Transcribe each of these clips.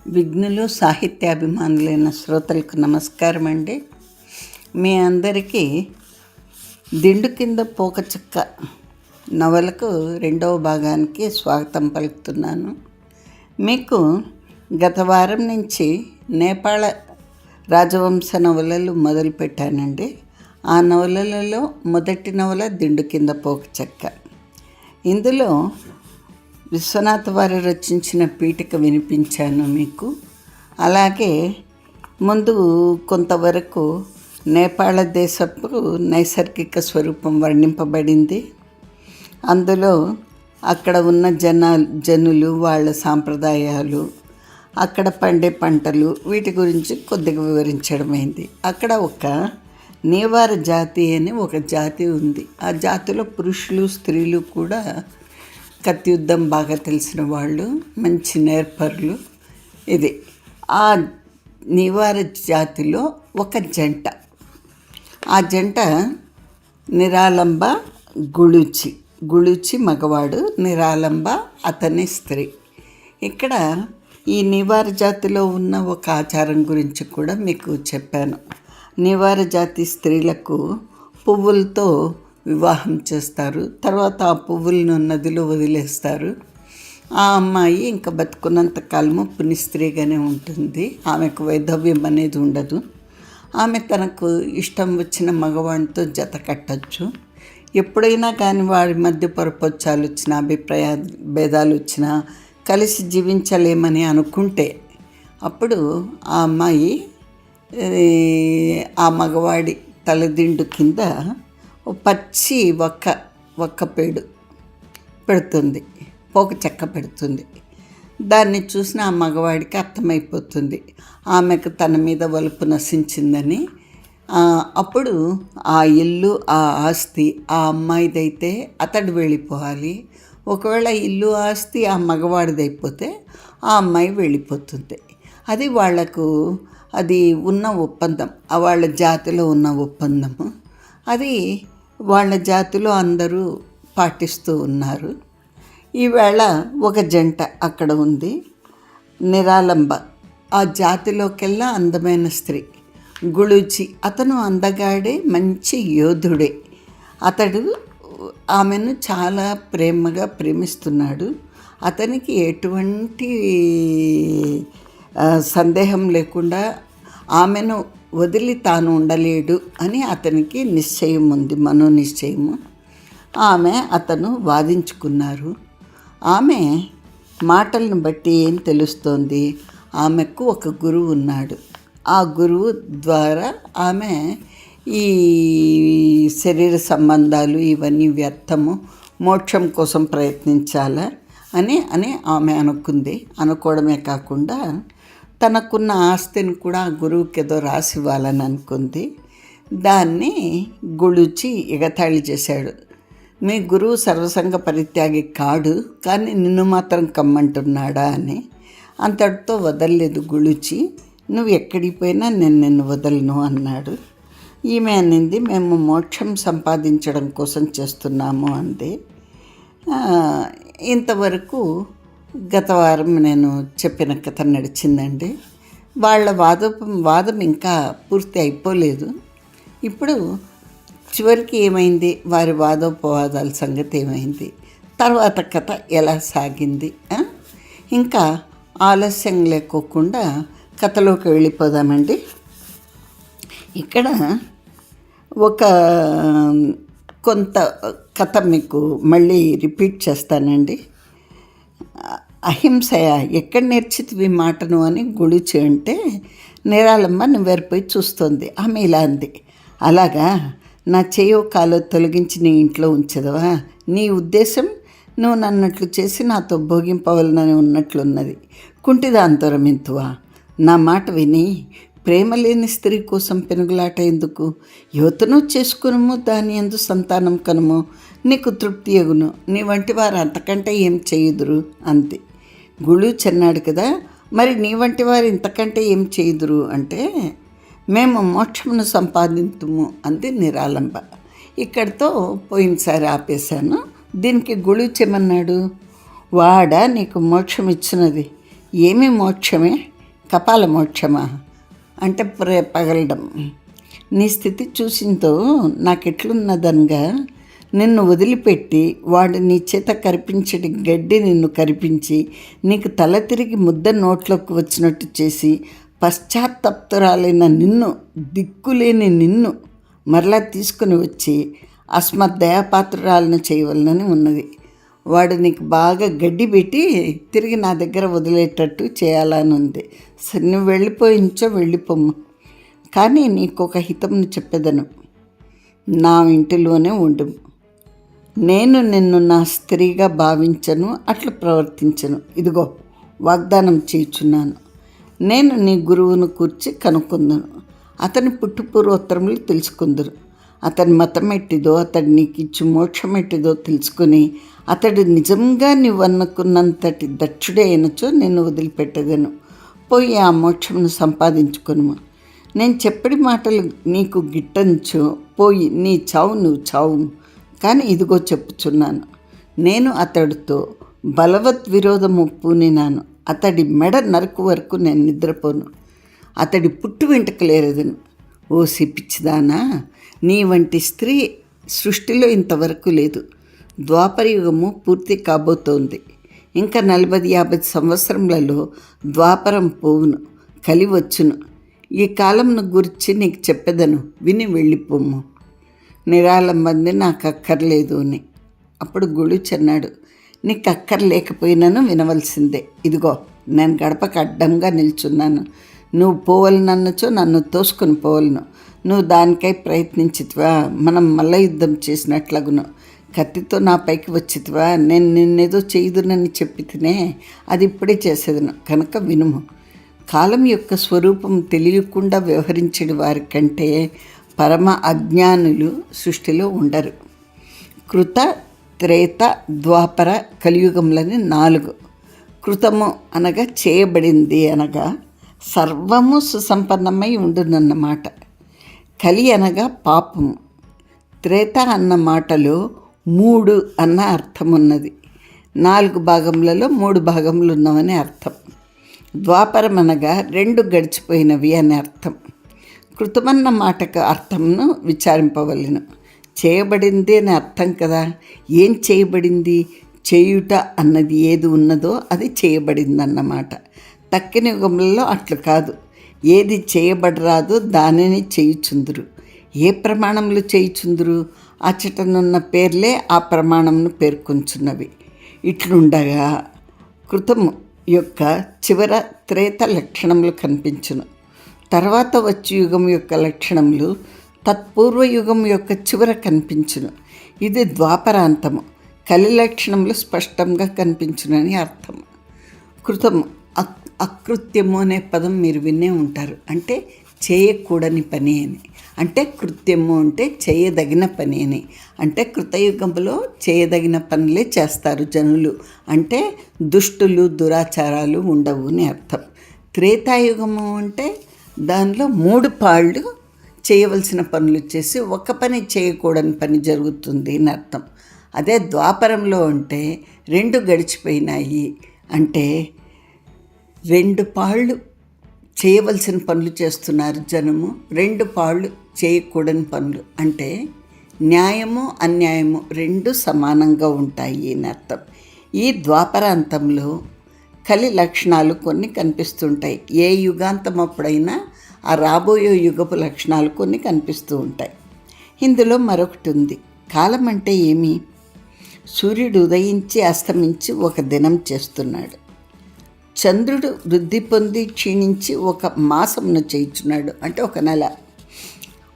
విఘ్నులు సాహిత్యాభిమానులైన శ్రోతలకు నమస్కారం అండి. మీ అందరికీ దిండు కింద పోకచుక్క నవలకు రెండవ భాగానికి స్వాగతం పలుకుతున్నాను. మీకు గత వారం నుంచి నేపాళ రాజవంశ నవలలు మొదలుపెట్టానండి. ఆ నవలలలో మొదటి నవల దిండు కింద పోకచుక్క. ఇందులో విశ్వనాథ్ వారు రచించిన పీఠిక వినిపించాను మీకు. అలాగే ముందు కొంతవరకు నేపాళ దేశపు నైసర్గిక స్వరూపం వర్ణింపబడింది. అందులో అక్కడ ఉన్న జనులు, వాళ్ళ సాంప్రదాయాలు, అక్కడ పండే పంటలు, వీటి గురించి కొద్దిగా వివరించడమైంది. అక్కడ ఒక నీవార జాతి అని ఒక జాతి ఉంది. ఆ జాతిలో పురుషులు, స్త్రీలు కూడా కత్తి యుద్ధం బాగా తెలిసిన వాళ్ళు, మంచి నేర్పరులు. ఇది ఆ నివార జాతిలో ఒక జంట. ఆ జంట నిరాలంబ, గుళుచి మగవాడు, నిరాలంబ అతని స్త్రీ. ఇక్కడ ఈ నివార జాతిలో ఉన్న ఒక ఆచారం గురించి కూడా మీకు చెప్పాను. నివార జాతి స్త్రీలకు పువ్వులతో వివాహం చేస్తారు. తర్వాత ఆ పువ్వులను నదిలో వదిలేస్తారు. ఆ అమ్మాయి ఇంకా బతుకున్నంత కాలము పునిస్త్రీగానే ఉంటుంది. ఆమెకు వైధవ్యం అనేది ఉండదు. ఆమె తనకు ఇష్టం వచ్చిన మగవాడితో జత కట్టచ్చు. ఎప్పుడైనా కానీ వారి మధ్య పొరపొచ్చాలు వచ్చినా, అభిప్రాయ భేదాలు వచ్చినా, కలిసి జీవించలేమని అనుకుంటే అప్పుడు ఆ అమ్మాయి ఆ మగవాడి తలదిండు కింద పచ్చి ఒక్క పెడుతుంది, పోక చెక్క పెడుతుంది. దాన్ని చూసిన ఆ మగవాడికి అర్థమైపోతుంది ఆమెకు తన మీద వలుపు నశించిందని. అప్పుడు ఆ ఇల్లు, ఆ ఆస్తి ఆ అమ్మాయిదైతే అతడు వెళ్ళిపోవాలి. ఒకవేళ ఇల్లు, ఆస్తి ఆ మగవాడిదైపోతే ఆ అమ్మాయి వెళ్ళిపోతుంది. అది వాళ్లకు అది ఉన్న ఒప్పందం, వాళ్ళ జాతిలో ఉన్న ఒప్పందము. అది వాళ్ళ జాతిలో అందరూ పాటిస్తూ ఉన్నారు. ఈవేళ ఒక జంట అక్కడ ఉంది, నిరాలంబ. ఆ జాతిలోకెల్లా అందమైన స్త్రీ గుళుచి. అతను అందగాడే, మంచి యోధుడే. అతడు ఆమెను చాలా ప్రేమగా ప్రేమిస్తున్నాడు. అతనికి ఎటువంటి సందేహం లేకుండా ఆమెను వదిలి తాను ఉండలేడు అని అతనికి నిశ్చయం ఉంది, మనోనిశ్చయము. అతను వాదించుకున్నారు. ఆమె మాటలను బట్టి ఏం తెలుస్తోంది, ఆమెకు ఒక గురువు ఉన్నాడు. ఆ గురువు ద్వారా ఆమె ఈ శరీర సంబంధాలు ఇవన్నీ వ్యర్థము, మోక్షం కోసం ప్రయత్నించాలా అని ఆమె అనుకుంది. అనుకోవడమే కాకుండా తనకున్న ఆస్తిని కూడా ఆ గురువుకి ఏదో రాసి ఇవ్వాలని అనుకుంది. దాన్ని గుళుచి ఎగతాళి చేశాడు. మీ గురువు సర్వసంగ పరిత్యాగి కాడు, కానీ నిన్ను మాత్రం కమ్మంటున్నాడా అని. అంతటితో వదలలేదు గుళుచి. నువ్వు ఎక్కడికి పోయినా నేను నిన్ను వదలను అన్నాడు. ఈమె అనింది, మేము మోక్షం సంపాదించడం కోసం చేస్తున్నాము అంది. ఇంతవరకు గత వారం నేను చెప్పిన కథ నడిచిందండి. వాళ్ళ వాదం ఇంకా పూర్తి అయిపోలేదు. ఇప్పుడు చివరికి ఏమైంది, వారి వాదోపవాదాల సంగతి ఏమైంది, తర్వాత కథ ఎలా సాగింది, ఇంకా ఆలస్యం లేకోకుండా కథలోకి వెళ్ళిపోదామండి. ఇక్కడ ఒక కొంత కథ మీకు మళ్ళీ రిపీట్ చేస్తానండి. అహింసయ ఎక్కడ నేర్చితివి మాటను అని గుళుచి అంటే, నిరాలమ్మ నివ్వెరపోయి చూస్తోంది. ఆమె ఇలా అంది, అలాగా, నా చేయో కాలో తొలగించి నీ ఇంట్లో ఉంచదవా? నీ ఉద్దేశం నువ్వు నన్నట్లు చేసి నాతో భోగింపవలనని ఉన్నట్లున్నది. కుంటిదాంతరమింతువా? నా మాట విని ప్రేమ లేని స్త్రీ కోసం పెనుగులాట ఎందుకు? యువతను చేసుకునుము, దాని యందు సంతానం కనుము, నీకు తృప్తి ఎగును. నీ వంటి వారు అంతకంటే ఏం చేయుదురు అంతే. గుళుచి అన్నాడు కదా, మరి నీ వంటి వారు ఇంతకంటే ఏం చేయుదురు అంటే, మేము మోక్షమును సంపాదింతుము అంది నిరాలంబ. ఇక్కడితో పోయినసారి ఆపేశాను. దీనికి గుళుచి ఏమన్నాడు, వాడా నీకు మోక్షం ఇచ్చినది? ఏమి మోక్షమే? కపాల మోక్షమా అంటే పగలడం. నీ స్థితి చూసింతో నాకెట్లున్నదనగా, నిన్ను వదిలిపెట్టి వాడు నీ చేత కరిపించడి గడ్డి నిన్ను కరిపించి నీకు తల తిరిగి ముద్ద నోట్లోకి వచ్చినట్టు చేసి పశ్చాత్తప్తురాలైన నిన్ను, దిక్కులేని నిన్ను మరలా తీసుకుని వచ్చి అస్మద్దయాపాత్రురాలను చేయవలనని ఉన్నది. వాడు నీకు బాగా గడ్డి పెట్టి తిరిగి నా దగ్గర వదిలేటట్టు చేయాలని ఉంది. సరే, నువ్వు వెళ్ళిపోయించో వెళ్ళిపోమ్మ, కానీ నీకు ఒక హితంను చెప్పేదను. నా ఇంటిలోనే ఉండు. నేను నిన్ను నా స్త్రీగా భావించను, అట్లు ప్రవర్తించను. ఇదిగో వాగ్దానం చేయుచున్నాను. నేను నీ గురువును కూర్చి కనుక్కుందును. అతని పుట్టుపూర్వోత్తరములు తెలుసుకుందురు. అతని మతం ఎట్టిదో, అతడు నీకు ఇచ్చి మోక్షం ఎట్టిదో తెలుసుకుని, అతడు నిజంగా నీవనుకున్నంతటి దక్షుడే అయినచో నిన్ను వదిలిపెట్టదను. పోయి ఆ మోక్షమును సంపాదించుకొను. నేను చెప్పడి మాటలు నీకు గిట్టంచో పోయి నీ చావు నువ్వు చావు. కానీ ఇదిగో చెప్పుచున్నాను, నేను అతడితో బలవత్ విరోధము పూనినాను. అతడి మెడ నరకు వరకు నేను నిద్రపోను. అతడి పుట్టు వెంటకలేరదను. ఓ సిపిచ్చిదానా, నీ వంటి స్త్రీ సృష్టిలో ఇంతవరకు లేదు. ద్వాపరయుగము పూర్తి కాబోతోంది. ఇంకా 40-50 సంవత్సరములలో ద్వాపరం పోవును, కలి వచ్చును. ఈ కాలంను గురించి నీకు చెప్పేదను, విని వెళ్ళిపోము. నిరాళంబంది నాకు అక్కర్లేదు అని. అప్పుడు గొలుచన్నాడు, నీకు అక్కర్లేకపోయినాను వినవలసిందే. ఇదిగో నేను గడపకు అడ్డంగా నిల్చున్నాను. నువ్వు పోవలనన్నచో నన్ను తోసుకొని పోవలను. నువ్వు దానికై ప్రయత్నించితివా, మనం మల్ల యుద్ధం చేసినట్లగును. కత్తితో నా పైకి వచ్చితివా, నేను నిన్నేదో చేయుదునని చెప్పి తినే, అది ఇప్పుడే చేసేదను. కనుక వినుము. కాలం యొక్క స్వరూపం తెలియకుండా వ్యవహరించే వారి కంటే పరమ అజ్ఞానులు సృష్టిలో ఉండరు. కృత, త్రేత, ద్వాపర, కలియుగములని 4. కృతము అనగా చేయబడింది, అనగా సర్వము సుసంపన్నమై ఉండునన్నమాట. కలి అనగా పాపము. త్రేత అన్న మాటలో 3 అన్న అర్థం ఉన్నది. 4 భాగములలో 3 భాగములు ఉన్నవని అర్థం. ద్వాపరం అనగా 2 గడిచిపోయినవి అని అర్థం. కృతమన్న మాటకు అర్థంను విచారింపవలెను. చేయబడింది అని అర్థం కదా. ఏం చేయబడింది? చేయుట అన్నది ఏది ఉన్నదో అది చేయబడిందన్నమాట. తక్కిన యుగములలో అట్లు కాదు. ఏది చేయబడరాదో దానిని చేయుచుందురు. ఏ ప్రమాణములు చేయుచుందురు? అచ్చటనున్న పేర్లే ఆ ప్రమాణమును పేర్కొంచున్నవి. ఇట్లుండగా కృతము యొక్క చివర త్రేత లక్షణములు కనిపించును. తర్వాత వచ్చే యుగం యొక్క లక్షణములు తత్పూర్వ యుగం యొక్క చివర కనిపించును. ఇది ద్వాపరాంతము. కలి లక్షణములు స్పష్టంగా కనిపించునని అర్థం. కృతము అకృత్యము అనే పదం మీరు వినే ఉంటారు. అంటే చేయకూడని పని అని. అంటే కృత్యము అంటే చేయదగిన పని అని. అంటే కృతయుగంలో చేయదగిన పనులే చేస్తారు జనులు. అంటే దుష్టులు, దురాచారాలు ఉండవు అని అర్థం. త్రేతాయుగము అంటే దానిలో 3 పాళ్ళు చేయవలసిన పనులు చేసి ఒక పని చేయకూడని పని జరుగుతుంది అని అర్థం. అదే ద్వాపరంలో అంటే 2 గడిచిపోయినాయి. అంటే 2 పాళ్ళు చేయవలసిన పనులు చేస్తున్నారు జనము, 2 పాళ్ళు చేయకూడని పనులు. అంటే న్యాయము అన్యాయము 2 సమానంగా ఉంటాయి అని అర్థం. ఈ ద్వాపరాంతంలో కలి లక్షణాలు కొన్ని కనిపిస్తుంటాయి. ఏ యుగాంతం అప్పుడైనా ఆ రాబోయే యుగపు లక్షణాలు కొన్ని కనిపిస్తూ ఉంటాయి. ఇందులో మరొకటి ఉంది. కాలం అంటే ఏమి? సూర్యుడు ఉదయించి అస్తమించి ఒక దినం చేస్తున్నాడు. చంద్రుడు వృద్ధి పొంది క్షీణించి ఒక మాసమును చేయుచున్నాడు. అంటే ఒక నెల.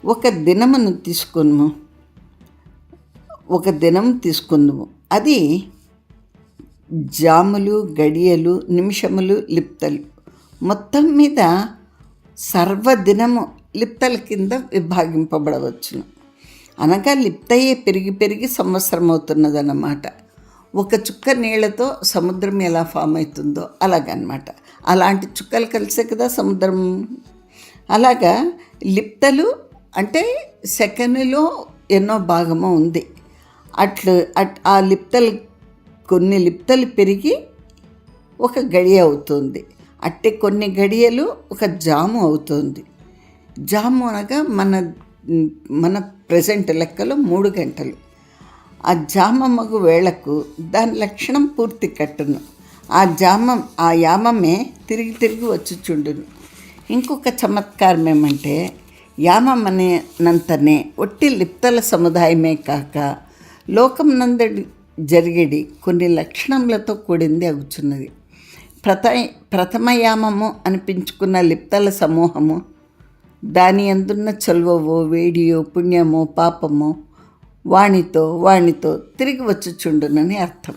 ఒక దినమును తీసుకుందుము. అది జాములు, గడియలు, నిమిషములు, లిప్తలు. మొత్తం మీద సర్వదినము లిప్తల కింద విభాగింపబడవచ్చును. అనగా లిప్తయే పెరిగి పెరిగి సంవత్సరం అవుతున్నదన్నమాట. ఒక చుక్క నీళ్లతో సముద్రం ఎలా ఫామ్ అవుతుందో అలాగనమాట. అలాంటి చుక్కలు కలిసే కదా సముద్రం. అలాగా లిప్తలు అంటే సెకనులో ఎన్నో భాగము ఉంది. ఆ లిప్తలు కొన్ని లిప్తలు పెరిగి ఒక గడియ అవుతుంది. అట్టే కొన్ని గడియలు ఒక జాము అవుతుంది. జాము అనగా మన ప్రజెంట్ లెక్కలో 3 గంటలు. ఆ జామమ్మగు వేళకు దాని లక్షణం పూర్తి కట్టును. ఆ యామమే తిరిగి తిరిగి వచ్చుచుండును. ఇంకొక చమత్కారం ఏమంటే, యామమనేనంతనే ఒట్టి లిప్తల సముదాయమే కాక లోకం నందడి జరిగేది కొన్ని లక్షణములతో కూడింది అగుచున్నది. ప్రథమయామము అనిపించుకున్న లిప్తల సమూహము దాని అందున్న చలువవో వేడియో పుణ్యమో పాపమో వాణితో తిరిగి వచ్చుచుండునని అర్థం.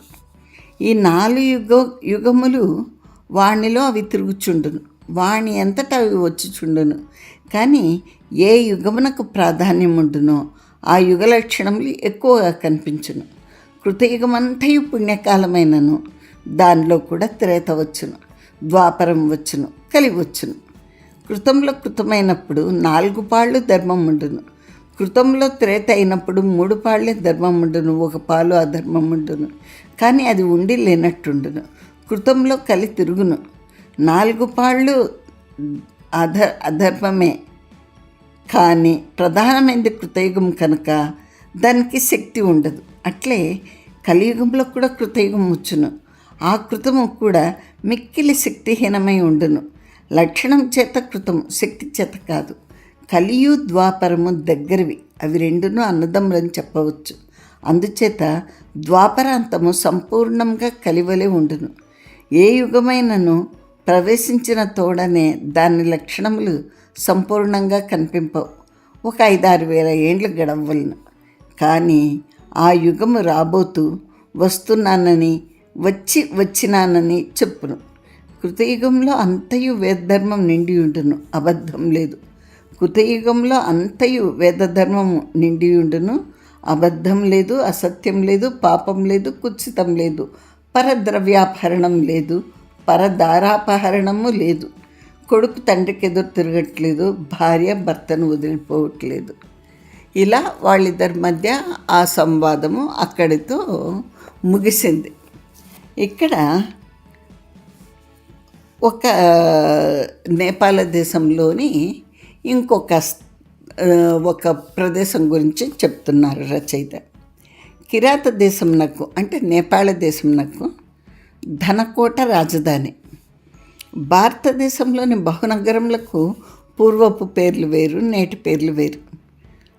ఈ 4 యుగములు వాణిలో అవి తిరుగుచుండును, వాణి అంతటా అవి వచ్చుచుండును. కానీ ఏ యుగమునకు ప్రాధాన్యం ఉండునో ఆ యుగ లక్షణములు ఎక్కువగా కనిపించును. కృతయుగమంతయు పుణ్యకాలమైనను దానిలో కూడా త్రేత వచ్చును, ద్వాపరం వచ్చును, కలిగి వచ్చును. కృతంలో కృతమైనప్పుడు 4 పాళ్ళు ధర్మం ఉండును. కృతంలో త్రేత అయినప్పుడు 3 పాళ్ళే ధర్మం ఉండును, 1 పాలు అధర్మం ఉండును. కానీ అది ఉండి లేనట్టుండును. కృతంలో కలి తిరుగును, 4 పాళ్ళు అధర్మమే. కానీ ప్రధానమైనది కృతయుగం కనుక దానికి శక్తి ఉండదు. అట్లే కలియుగంలో కూడా కృతయుగం వచ్చును. ఆ కృతము కూడా మిక్కిలి శక్తిహీనమై ఉండును. లక్షణం చేత కృతము, శక్తి చేత కాదు. కలియు ద్వాపరము దగ్గరవి, అవి రెండును అన్నదమ్ములని చెప్పవచ్చు. అందుచేత ద్వాపరాంతము సంపూర్ణంగా కలివలే ఉండును. ఏ యుగమైనను ప్రవేశించిన తోడనే దాని లక్షణములు సంపూర్ణంగా కనిపింపవు. ఒక 5-6 వేల ఏండ్లు గడవలను. కానీ ఆ యుగము రాబోతూ వస్తున్నానని వచ్చినానని చెప్పును. కృతయుగంలో అంతయు వేదధర్మం నిండి ఉండును, అబద్ధం లేదు. కృతయుగంలో అంతయు వేదధర్మము నిండి ఉండును, అబద్ధం లేదు, అసత్యం లేదు, పాపం లేదు, కుత్సితం లేదు, పరద్రవ్యాపహరణం లేదు, పరదారాపహరణము లేదు. కొడుకు తండ్రికి ఎదురు తిరగట్లేదు, భార్య భర్తను వదిలిపోవట్లేదు. ఇలా వాళ్ళిద్దరి మధ్య ఆ సంవాదము అక్కడితో ముగిసింది. ఇక్కడ ఒక నేపాల దేశంలోని ఒక ప్రదేశం గురించి చెప్తున్నారు రచయిత. కిరాత దేశంనకు అంటే నేపాళ దేశంనకు ధనకోట రాజధాని. భారతదేశంలోని బహునగరములకు పూర్వపు పేర్లు వేరు, నేటి పేర్లు వేరు.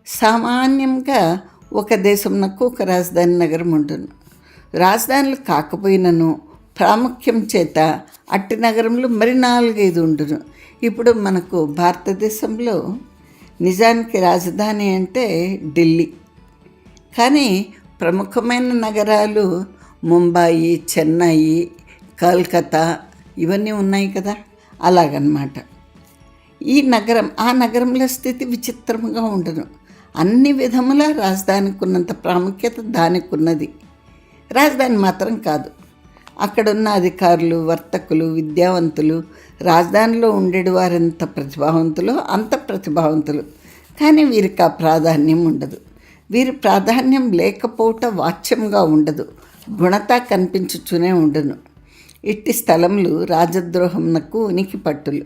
సామాన్యంగా ఒక దేశంనకు ఒక రాజధాని నగరం ఉండును. రాజధానులు కాకపోయినను ప్రాముఖ్యం చేత అట్టి నగరంలో మరి 4-5 ఉండును. ఇప్పుడు మనకు భారతదేశంలో నిజానికి రాజధాని అంటే ఢిల్లీ. కానీ ప్రముఖమైన నగరాలు ముంబాయి, చెన్నై, కల్కత్తా ఇవన్నీ ఉన్నాయి కదా, అలాగనమాట. ఆ నగరంలో స్థితి విచిత్రంగా ఉండదు. అన్ని విధముల రాజధానికి ఉన్నంత ప్రాముఖ్యత దానికి ఉన్నది. రాజధాని మాత్రం కాదు. అక్కడున్న అధికారులు, వర్తకులు, విద్యావంతులు రాజధానిలో ఉండేడు వారెంత ప్రతిభావంతులు అంత ప్రతిభావంతులు. కానీ వీరికి ఆ ప్రాధాన్యం ఉండదు. వీరి ప్రాధాన్యం లేకపోవట వాచ్యంగా ఉండదు, గుణత కనిపించుతూనే ఉండును. ఇట్టి స్థలములు రాజద్రోహమునకు ఉనికి పట్టులు.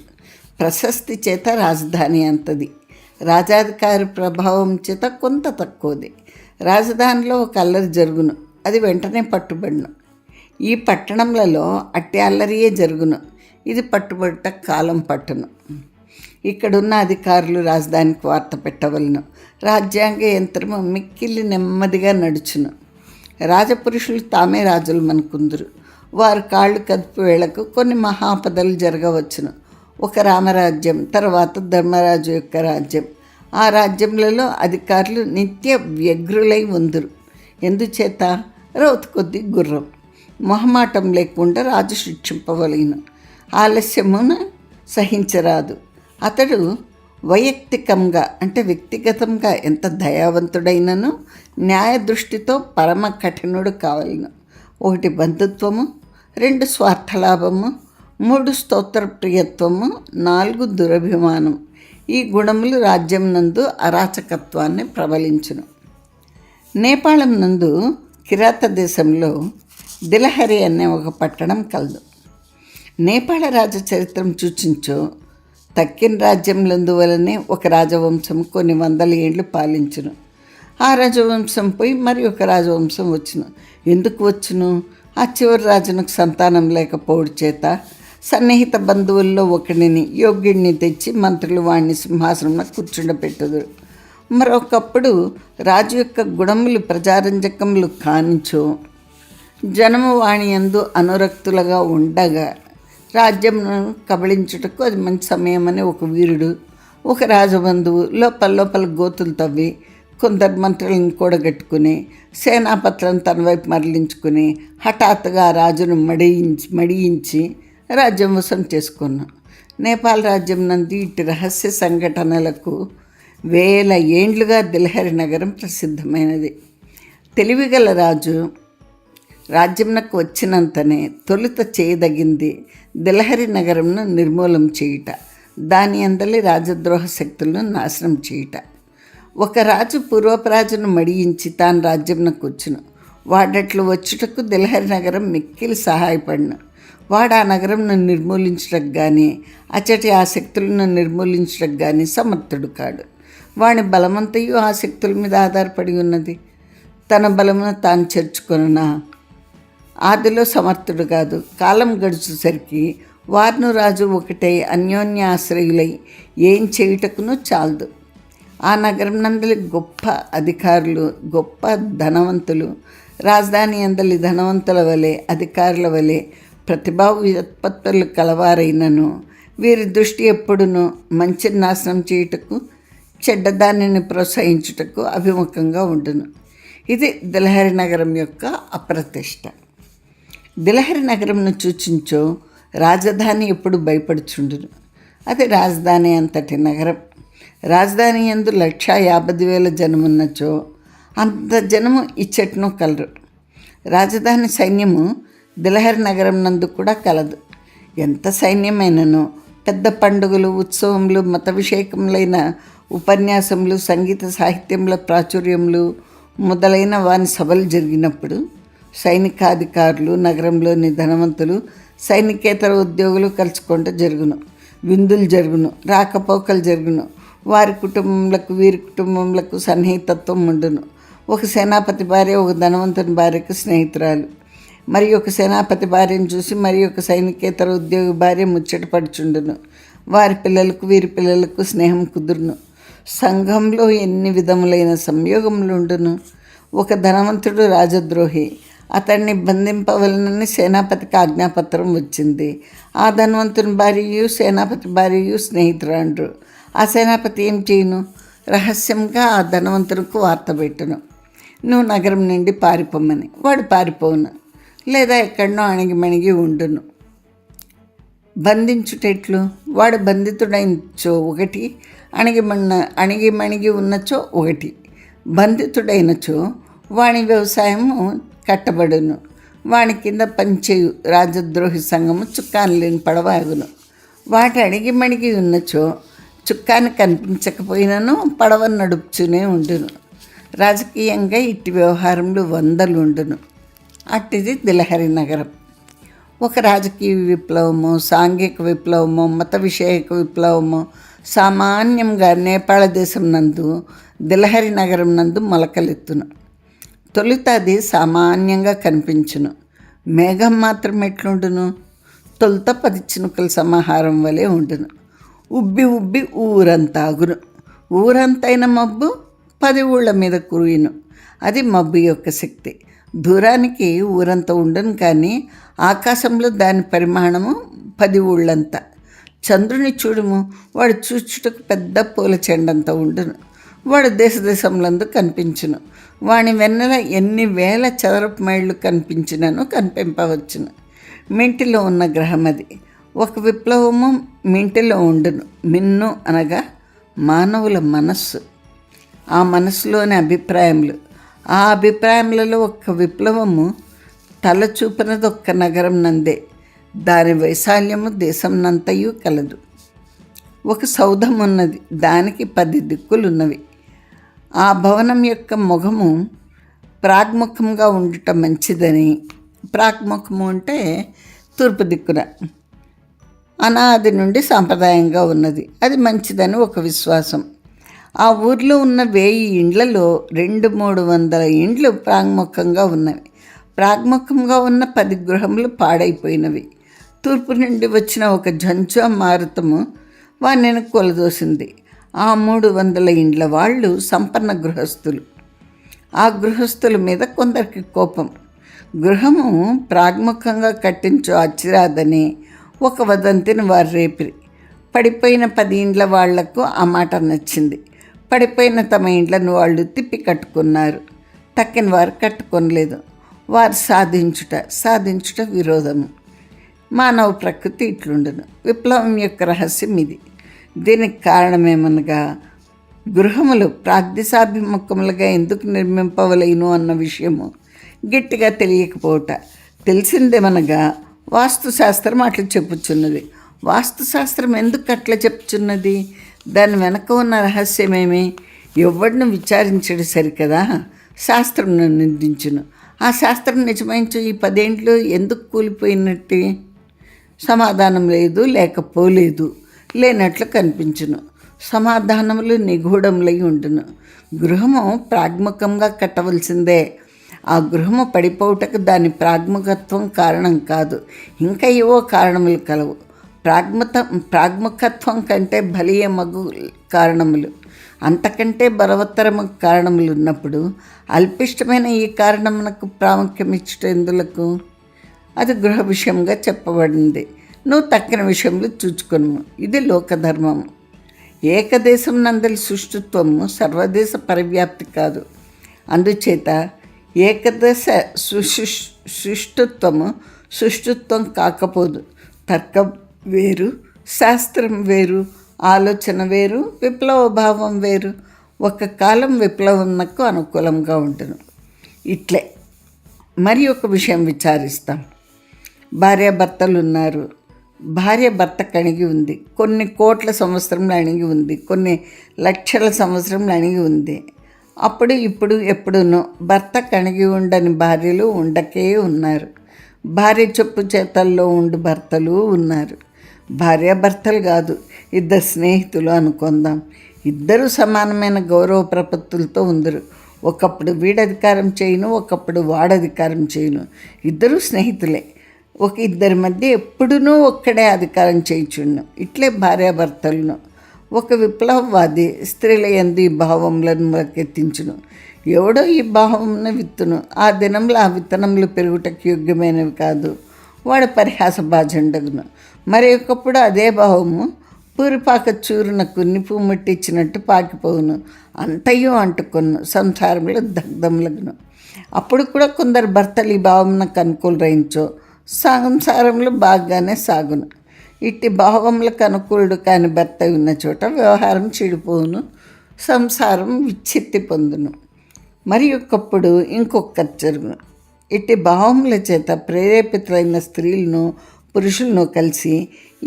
ప్రశస్తి చేత రాజధాని అంతది, రాజాధికారి ప్రభావం చేత కొంత తక్కువది. రాజధానిలో ఒక అల్లరి జరుగును, అది వెంటనే పట్టుబడును. ఈ పట్టణములలో అట్టి అల్లరియే జరుగును, ఇది పట్టుబడుట కాలం పట్టును. ఇక్కడున్న అధికారులు రాజధానికి వార్త పెట్టవలను. రాజ్యాంగ యంత్రము మిక్కిలి నెమ్మదిగా నడుచును. రాజపురుషులు తామే రాజులు మనుకుందురు. వారు కాళ్ళు కదుపు వేళకు కొన్ని మహాపదలు జరగవచ్చును. ఒక రామరాజ్యం, తర్వాత ధర్మరాజు యొక్క రాజ్యం. ఆ రాజ్యములలో అధికారులు నిత్య వ్యగ్రులై ఉందురు. ఎందుచేత రౌతు కొద్ది గుర్రం. మొహమాటం లేకుండా రాజు శిక్షింపవలెను, ఆలస్యమున సహించరాదు. అతడు వైయక్తికంగా అంటే వ్యక్తిగతంగా ఎంత దయావంతుడైనను న్యాయ దృష్టితో పరమ కఠినుడు కావలను. 1 బంధుత్వము, 2 స్వార్థలాభము, 3 స్తోత్రప్రియత్వము, 4 దురభిమానం. ఈ గుణములు రాజ్యం నందు అరాచకత్వాన్ని ప్రబలించును. నేపాళం నందు కిరాత దేశంలో దిలహరి అనే ఒక పట్టణం కలదు. నేపాళ రాజ చరిత్రం సూచించో తక్కిన రాజ్యములందు వలనే ఒక రాజవంశం కొన్ని వందల ఏండ్లు పాలించును. ఆ రాజవంశం పోయి మరి ఒక రాజవంశం వచ్చును. ఎందుకు వచ్చును? ఆ చివరి రాజునకు సంతానం లేకపోవడం చేత సన్నిహిత బంధువుల్లో ఒకడిని యోగ్యుడిని తెచ్చి మంత్రులు వాణ్ణి సింహాసనంలో కూర్చుండబెట్టుదురు. మరొకప్పుడు రాజు యొక్క గుణములు ప్రజారంజకములు కానిచో జనము వాణి యందు అనురక్తులుగా ఉండగా రాజ్యమును కబళించుటకు అది మంచి సమయమని ఒక వీరుడు, ఒక రాజబంధువు లోపల గోతులు తవ్వి కొందరు మంత్రులను కూడగట్టుకుని సేనాపతులను తన వైపు మరలించుకుని హఠాత్తుగా రాజును మడియించి రాజ్యం వశం చేసుకున్నాం. నేపాల్ రాజ్యం నందు ఇటు రహస్య సంఘటనలకు వేల ఏండ్లుగా దిల్హరి నగరం ప్రసిద్ధమైనది. తెలివిగల రాజు రాజ్యంనకు వచ్చినంతనే తొలుత చేయదగింది దిల్హరి నగరంను నిర్మూలం చేయుట, దాని అందలి రాజద్రోహ శక్తులను నాశనం చేయుట. ఒక రాజు పూర్వపరాజును మడియించి తాను రాజ్యంనకు వచ్చును. వాడట్లు వచ్చుటకు దిల్హరి నగరం మిక్కిలి సహాయపడిను. వాడు ఆ నగరంను నిర్మూలించటకు కానీ అచ్చటి ఆ శక్తులను నిర్మూలించటకు కానీ సమర్థుడు కాడు. వాని బలమంతయు ఆ శక్తుల మీద ఆధారపడి ఉన్నది. తన బలమును తాను చేర్చుకొనునా ఆదిలో సమర్థుడు కాదు. కాలం గడుచుసరికి వార్ను రాజు ఒకటై అన్యోన్యాశ్రయులై ఏం చేయుటకును చాలదు. ఆ నగరం నందలి గొప్ప అధికారులు, గొప్ప ధనవంతులు రాజధాని అందలి ధనవంతుల వలె అధికారుల వలె ప్రతిభా వ్యుత్పత్తులు కలవారైనను వీరి దృష్టి ఎప్పుడునూ మంచిని నాశనం చేయుటకు చెడ్డదానిని ప్రోత్సహించుటకు అభిముఖంగా ఉండును. ఇది దిల్హరి నగరం యొక్క అప్రతిష్ట. దిల్హరి నగరంను సూచించో రాజధాని ఎప్పుడు భయపడుచుండును. అది రాజధాని అంతటి నగరం. రాజధాని యందు 1,50,000 జనమున్నచో అంత జనము ఇచ్చట్ను కలరు. రాజధాని సైన్యము దిల్హరి నగరం నందు కూడా కలదు. ఎంత సైన్యమైనను పెద్ద పండుగలు, ఉత్సవములు, మత విషయకములైన ఉపన్యాసములు, సంగీత సాహిత్యముల ప్రాచుర్యములు మొదలైన వాని సభలు జరిగినప్పుడు సైనికాధికారులు, నగరంలోని ధనవంతులు, సైనికేతర ఉద్యోగులు కలుసుకుంటూ జరుగును. విందులు జరుగును, రాకపోకలు జరుగును. వారి కుటుంబములకు వీరి కుటుంబములకు సన్నిహితత్వం ఉండును. ఒక సేనాపతి భార్య ఒక ధనవంతుని భార్యకు స్నేహితురాలు. మరి ఒక సేనాపతి భార్యను చూసి మరి ఒక సైనికేతర ఉద్యోగి భార్య ముచ్చటపడుచుండును. వారి పిల్లలకు వీరి పిల్లలకు స్నేహం కుదురును. సంఘంలో ఎన్ని విధములైన సంయోగములు ఉండును. ఒక ధనవంతుడు రాజద్రోహి, అతన్ని బంధింపవలనని సేనాపతికి ఆజ్ఞాపత్రం వచ్చింది. ఆ ధనవంతుని భార్యయు సేనాపతి భార్యయు స్నేహితురాండ్రు. ఆ సేనాపతి ఏం చేయను? రహస్యంగా ఆ ధనవంతునికి వార్త పెట్టును, నువ్వు నగరం నుండి పారిపోమని. వాడు పారిపోవును, లేదా ఎక్కడనో అణిగిమణిగి ఉండును. బంధించుటెట్లు? వాడు బంధితుడైనచో ఒకటి, అణిగిమణిగి ఉన్నచో ఒకటి. బంధితుడైనచో వాని వ్యవసాయము కట్టబడును. వాని కింద పనిచేయు రాజద్రోహి సంఘము చుక్కాని లేని పడవాగును. వాటి అణిగిమణిగి ఉన్నచో చుక్కాని కనిపించకపోయినను పడవ నడుపుతూనే ఉండును. రాజకీయంగా ఇట్టి వ్యవహారములు 100 ఉండును. అట్టిది దిల్హరి నగరం. ఒక రాజకీయ విప్లవము, సాంఘిక విప్లవము, మత విషయక విప్లవము సామాన్యంగా నేపాళ దేశం నందు దిల్హరి నగరం నందు మొలకలెత్తును. తొలుత అది సామాన్యంగా కనిపించును. మేఘం మాత్రం ఎట్లుండును? తొలుత 10 చినుకల సమాహారం వలె ఉండును. ఉబ్బి ఊరంతా అగును. ఊరంతైన మబ్బు 10 ఊళ్ళ మీద కురియును. అది మబ్బు యొక్క శక్తి. దూరానికి ఊరంతా ఉండను, కానీ ఆకాశంలో దాని పరిమాణము 10 ఊళ్ళంతా. చంద్రుని చూడుము, వాడు చూచుటకు పెద్ద పూల చెండంతా ఉండును. వాడు దేశంలందు కనిపించును. వాని వెన్నెల ఎన్ని వేల చదరపు మైళ్ళు కనిపించినను కనిపింపవచ్చును. మింటిలో ఉన్న గ్రహం అది. ఒక విప్లవము మింటిలో ఉండును. మిన్ను అనగా మానవుల మనస్సు, ఆ మనస్సులోని అభిప్రాయములు. ఆ అభిప్రాయములలో ఒక్క విప్లవము తల చూపినది ఒక్క నగరం నందే. దాని వైశాల్యము దేశంనంతయు కలదు. ఒక సౌధం ఉన్నది, దానికి 10 దిక్కులున్నవి. ఆ భవనం యొక్క ముఖము ప్రాగ్ముఖంగా ఉండటం మంచిదని. ప్రాగ్ముఖము అంటే తూర్పు దిక్కున, అనాది నుండి సాంప్రదాయంగా ఉన్నది. అది మంచిదని ఒక విశ్వాసం. ఆ ఊర్లో ఉన్న 1000 ఇండ్లలో 200-300 ఇండ్లు ప్రాంగముఖంగా ఉన్నవి. ప్రాంగముఖంగా ఉన్న 10 గృహములు పాడైపోయినవి. తూర్పు నుండి వచ్చిన ఒక జంచు మారుతము వాణ్ణి కొలదోసింది. ఆ 300 ఇండ్ల వాళ్ళు సంపన్న గృహస్థులు. ఆ గృహస్థుల మీద కొందరికి కోపం. గృహము ప్రాగ్ముఖంగా కట్టించు అచ్చిరాదని ఒక వదంతిని వారు రేపిరి. పడిపోయిన 10 ఇండ్ల వాళ్లకు ఆ మాట నచ్చింది. పడిపోయిన తమ ఇండ్లను వాళ్ళు తిప్పి కట్టుకున్నారు. తక్కిన వారు కట్టుకొనలేదు. వారు సాధించుట విరోధము. మానవ ప్రకృతి ఇట్లుండను. విప్లవం యొక్క రహస్యం ఇది. దీనికి కారణమేమనగా గృహములు ప్రాగ్దిశాభిముఖములుగా ఎందుకు నిర్మింపవలేను అన్న విషయము గట్టిగా తెలియకపోవట. తెలిసిందేమనగా వాస్తుశాస్త్రం అట్లా చెప్పుచున్నది. వాస్తుశాస్త్రం ఎందుకు అట్లా చెప్పుచున్నది? దాని వెనక ఉన్న రహస్యమేమి? ఎవడిని విచారించడు సరికదా, శాస్త్రం నిందించును. ఆ శాస్త్రం నిజమైంచు ఈ 10 ఏండ్లు ఎందుకు కూలిపోయినట్టు? సమాధానం లేదు, లేకపోలేదు, లేనట్లు కనిపించును. సమాధానములు నిగూఢములై ఉండును. గృహము ప్రాగ్ముఖంగా కట్టవలసిందే. ఆ గృహము పడిపోవుటకు దాని ప్రాగ్ముఖత్వం కారణం కాదు, ఇంకా ఏవో కారణములు కలవు. ప్రాగ్ముఖత్వం కంటే బలీయమగు కారణములు, అంతకంటే బలవత్తరము కారణములు ఉన్నప్పుడు అల్పిష్టమైన ఈ కారణమునకు ప్రాముఖ్యం ఇచ్చుట ఎందులకు? అది గృహ విషయంగా చెప్పబడింది. నువ్వు తక్కిన విషయంలో చూచుకొను. ఇది లోకధర్మము. ఏకదేశం నందలి సుష్టుత్వము సర్వదేశ పరివ్యాప్తి కాదు. అందుచేత ఏకదేశ సుష్టుత్వం కాకపోదు. తర్కం వేరు, శాస్త్రం వేరు, ఆలోచన వేరు, విప్లవ భావం వేరు. ఒక కాలం విప్లవంకు అనుకూలంగా ఉంటుంది. ఇట్లే మరి ఒక విషయం విచారిస్తాం. భార్యాభర్తలు ఉన్నారు. భార్య భర్తకు అణిగి ఉంది. కొన్ని కోట్ల సంవత్సరంలో అణిగి ఉంది, కొన్ని లక్షల సంవత్సరంలో అణిగి ఉంది. అప్పుడు ఇప్పుడు ఎప్పుడునో భర్తకు అణిగి ఉండని భార్యలు ఉండకే ఉన్నారు. భార్య చెప్పు చేతల్లో ఉండు భర్తలు ఉన్నారు. భార్యాభర్తలు కాదు, ఇద్దరు స్నేహితులు అనుకుందాం. ఇద్దరు సమానమైన గౌరవ ప్రపత్తులతో ఉందరు. ఒకప్పుడు వీడధికారం చేయను, ఒకప్పుడు వాడధికారం చేయను. ఇద్దరు స్నేహితులే. ఇద్దరి మధ్య ఎప్పుడునూ ఒక్కడే అధికారం చేయుచుండు. ఇట్లే భార్యాభర్తలను. ఒక విప్లవవాది స్త్రీల యందు ఈ భావములను మొలకెత్తించును. ఎవడో ఈ భావమును విత్తును. ఆ దినంలో ఆ విత్తనములు పెరుగుటకు యోగ్యమైనవి కాదు. వాడు పరిహాస భాజండగును. మరి ఒకప్పుడు అదే భావము పూరిపాక చూరునకు నిప్పు ముట్టించినట్టు పాకిపోవును. అంతయు అంటుకొను, సంసారంలో దగ్ధములగును. అప్పుడు కూడా కొందరు భర్తలు ఈ భావమునకు అనుకూలరించో సంసారంలో బాగానే సాగును. ఇట్టి భావములకు అనుకూలుడు కాని భర్త ఉన్న చోట వ్యవహారం చెడిపోవును, సంసారం విచ్ఛిత్తి పొందును. మరి ఒకప్పుడు ఇంకొకటి జరుగును. ఇట్టి భావముల చేత ప్రేరేపితులైన స్త్రీలను పురుషులను కలిసి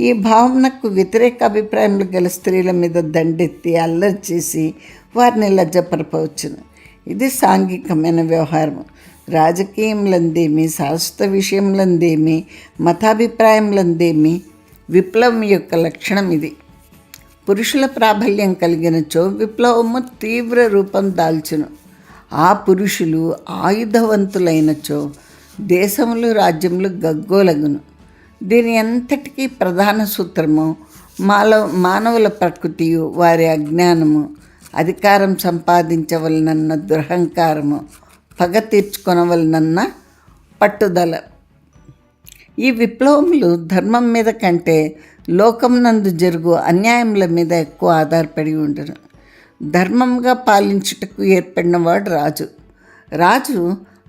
ఈ భావనకు వ్యతిరేక అభిప్రాయములు గల స్త్రీల మీద దండెత్తి అల్లరి చేసి వారిని లజ్జపరపవచ్చును. ఇది సాంఘికమైన వ్యవహారం. రాజకీయములందేమి, శాశ్వత విషయములందేమి, మతాభిప్రాయములందేమి విప్లవం యొక్క లక్షణం ఇది. పురుషుల ప్రాబల్యం కలిగినచో విప్లవము తీవ్ర రూపం దాల్చును. ఆ పురుషులు ఆయుధవంతులైనచో దేశములు రాజ్యములు గగ్గోలగును. దీని అంతటికీ ప్రధాన సూత్రము మానవుల ప్రకృతియు, వారి అజ్ఞానము, అధికారం సంపాదించవలనన్న దురహంకారము, పగ తీర్చుకొనవలనన్న పట్టుదల. ఈ విప్లవములు ధర్మం మీద కంటే లోకం నందు జరుగు అన్యాయముల మీద ఎక్కువ ఆధారపడి ఉండరు. ధర్మంగా పాలించుటకు ఏర్పడినవాడు రాజు. రాజు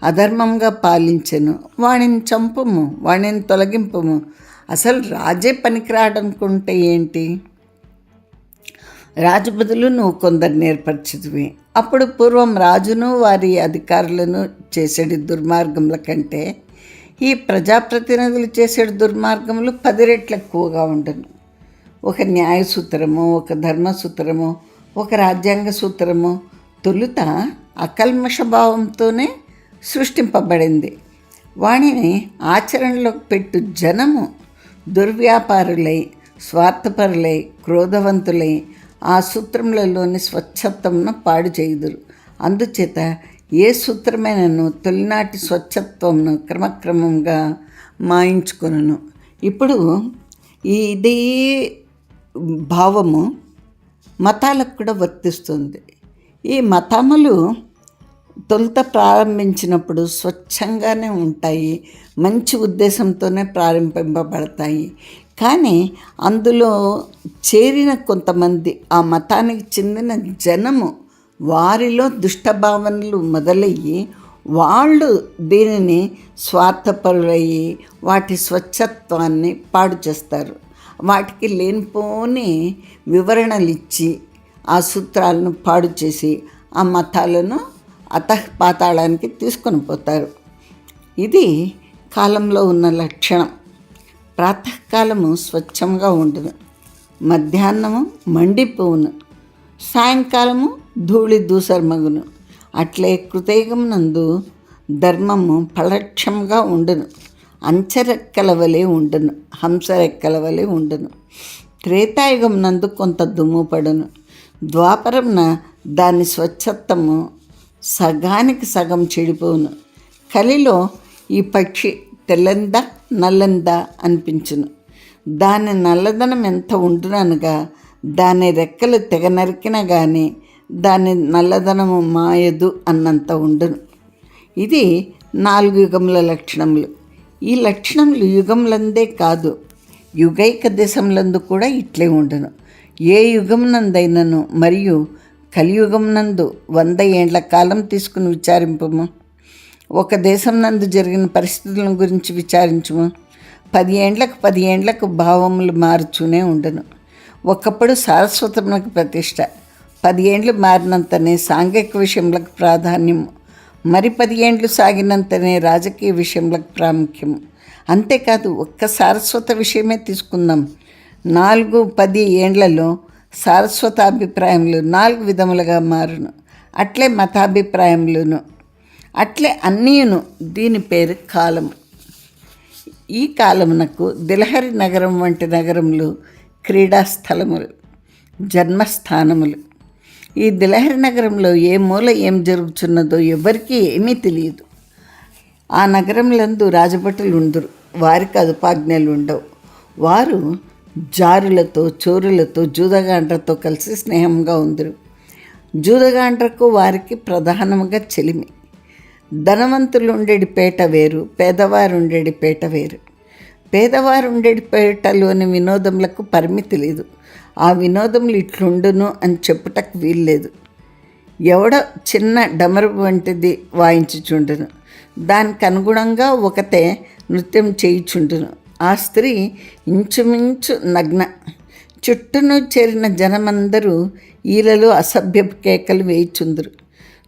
అధర్మంగా పాలించెను, వాణిని చంపము, వాణిని తొలగింపము. అసలు రాజే పనికిరాడనుకుంటే ఏంటి? రాజు బదులు నువ్వు కొందరిని ఏర్పరచుదువి. అప్పుడు పూర్వం రాజును వారి అధికారులను చేసేటి దుర్మార్గముల కంటే ఈ ప్రజాప్రతినిధులు చేసేటి దుర్మార్గములు 10 రెట్లు ఎక్కువగా ఉండను. ఒక న్యాయ సూత్రము, ఒక ధర్మసూత్రము, ఒక రాజ్యాంగ సూత్రము తొలుత అకల్మష భావంతోనే సృష్టింపబడింది. వాణిని ఆచరణలోకి పెట్టు జనము దుర్వ్యాపారులై, స్వార్థపరులై, క్రోధవంతులై ఆ సూత్రములలోని స్వచ్ఛత్వమును పాడు చేయుదురు. అందుచేత ఏ సూత్రమైనను తొలినాటి స్వచ్ఛత్వమును క్రమక్రమంగా మాయించుకొనును. ఇప్పుడు ఇదే భావము మతాలకు కూడా వర్తిస్తుంది. ఈ మతములు తొలుత ప్రారంభించినప్పుడు స్వచ్ఛంగానే ఉంటాయి, మంచి ఉద్దేశంతోనే ప్రారంభింపబడతాయి. కానీ అందులో చేరిన కొంతమంది, ఆ మతానికి చెందిన జనము, వారిలో దుష్టభావనలు మొదలయ్యి వాళ్ళు దీనిని స్వార్థపరులయ్యి వాటి స్వచ్ఛత్వాన్ని పాడు చేస్తారు. వాటికి లేనిపోని వివరణలు ఇచ్చి ఆ సూత్రాలను పాడు చేసి ఆ మతాలను అతఃపాతాళానికి తీసుకొని పోతారు. ఇది కాలంలో ఉన్న లక్షణం. ప్రాతకాలము స్వచ్ఛంగా ఉండును, మధ్యాహ్నము మండిపోవును, సాయంకాలము ధూళి దూసరమగును. అట్లే కృతయుగమునందు ధర్మము ఫలక్షంగా ఉండును, అంచరెక్కల వలె ఉండును, హంసరెక్కల వలె ఉండును. త్రేతాయుగమునందు కొంత దుమ్ము పడును, ద్వాపరమున దాని స్వచ్ఛత్వము సగానికి సగం చెడిపోవును. కలిలో ఈ పక్షి తెల్లందా నల్లందా అనిపించును. దాని నల్లదనం ఎంత ఉండుననగా దాని రెక్కలు తెగ నరికినా కానీ దాని నల్లదనము మాయదు అన్నంత ఉండును. ఇది 4 యుగముల లక్షణములు. ఈ లక్షణములు యుగములందే కాదు, యుగైక దేశములందు కూడా ఇట్లే ఉండును. ఏ యుగమునందైనను మరియు కలియుగమునందు 100 ఏండ్ల కాలం తీసుకుని విచారింపము. ఒక దేశం నందు జరిగిన పరిస్థితుల గురించి విచారించము. 10 ఏండ్లకు 10 ఏండ్లకు భావములు మారుచూనే ఉండును. ఒకప్పుడు సారస్వతములకు ప్రతిష్ట, 10 ఏండ్లు మారినంతనే సాంఘిక విషయములకు ప్రాధాన్యము, మరి 10 ఏండ్లు సాగినంతనే రాజకీయ విషయములకు ప్రాముఖ్యము. అంతేకాదు, ఒక్క సారస్వత విషయమే తీసుకుందాం. 4-10 ఏండ్లలో సారస్వతాభిప్రాయములు 4 విధములుగా మారును. అట్లే మతాభిప్రాయములను, అట్లే అన్నీను. దీని పేరు కాలము. ఈ కాలమునకు దిలహరి నగరం వంటి నగరములు క్రీడాస్థలములు, జన్మస్థానములు. ఈ దిలహరి నగరంలో ఏ మూల ఏం జరుగుతున్నదో ఎవరికీ ఏమీ తెలియదు. ఆ నగరంలందు రాజభటులు ఉందురు, వారికి అదుపాజ్ఞలు ఉండవు. వారు జారులతో, చోరులతో, జూదగాండ్రతో కలిసి స్నేహంగా ఉందరు. జూదగాండ్రకు వారికి ప్రధానముగా చెలిమి. ధనవంతులు ఉండేది పేట వేరు, పేదవారు ఉండేది పేట వేరు. పేదవారు ఉండేది పేటలోని వినోదములకు పరిమితి లేదు. ఆ వినోదములు ఇట్లుండును అని చెప్పుటకు వీల్లేదు. ఎవడో చిన్న డమరు వంటిది వాయించుచుండును, దానికి అనుగుణంగా ఒకతే నృత్యం చేయుచుండును. ఆ స్త్రీ ఇంచుమించు నగ్న. చుట్టూను చేరిన జనమందరూ ఈలలో అసభ్య కేకలు వేయిచుందురు.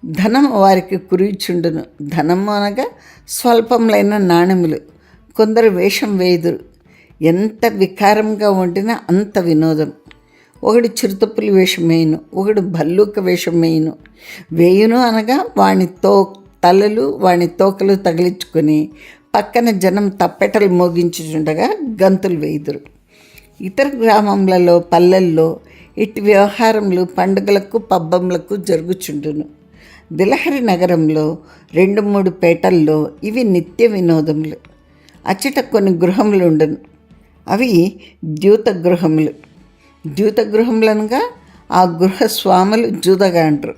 ధనం వారికి కురిచుండును. ధనము అనగా స్వల్పములైన నాణెములు. కొందరు వేషం వేయుదురు. ఎంత వికారంగా ఉండినా అంత వినోదం. ఒకడు చిరుతపులి వేషం వేయును, ఒకడు భల్లూక వేషం వేయును అనగా వాని తలలు వాని తోకలు తగిలించుకొని పక్కన జనం తప్పెటలు మోగించుచుండగా గంతులు వేయుదురు. ఇతర గ్రామములలో, పల్లెల్లో ఇటు వ్యవహారములు పండుగలకు పబ్బములకు జరుగుచుండును. దిలహరి నగరంలో 2-3 పేటల్లో ఇవి నిత్య వినోదములు. అచ్చట కొన్ని గృహములు ఉండును. అవి ద్యూత గృహములు. ద్యూత గృహములనగా ఆ గృహస్వాములు జూదగాండ్రు.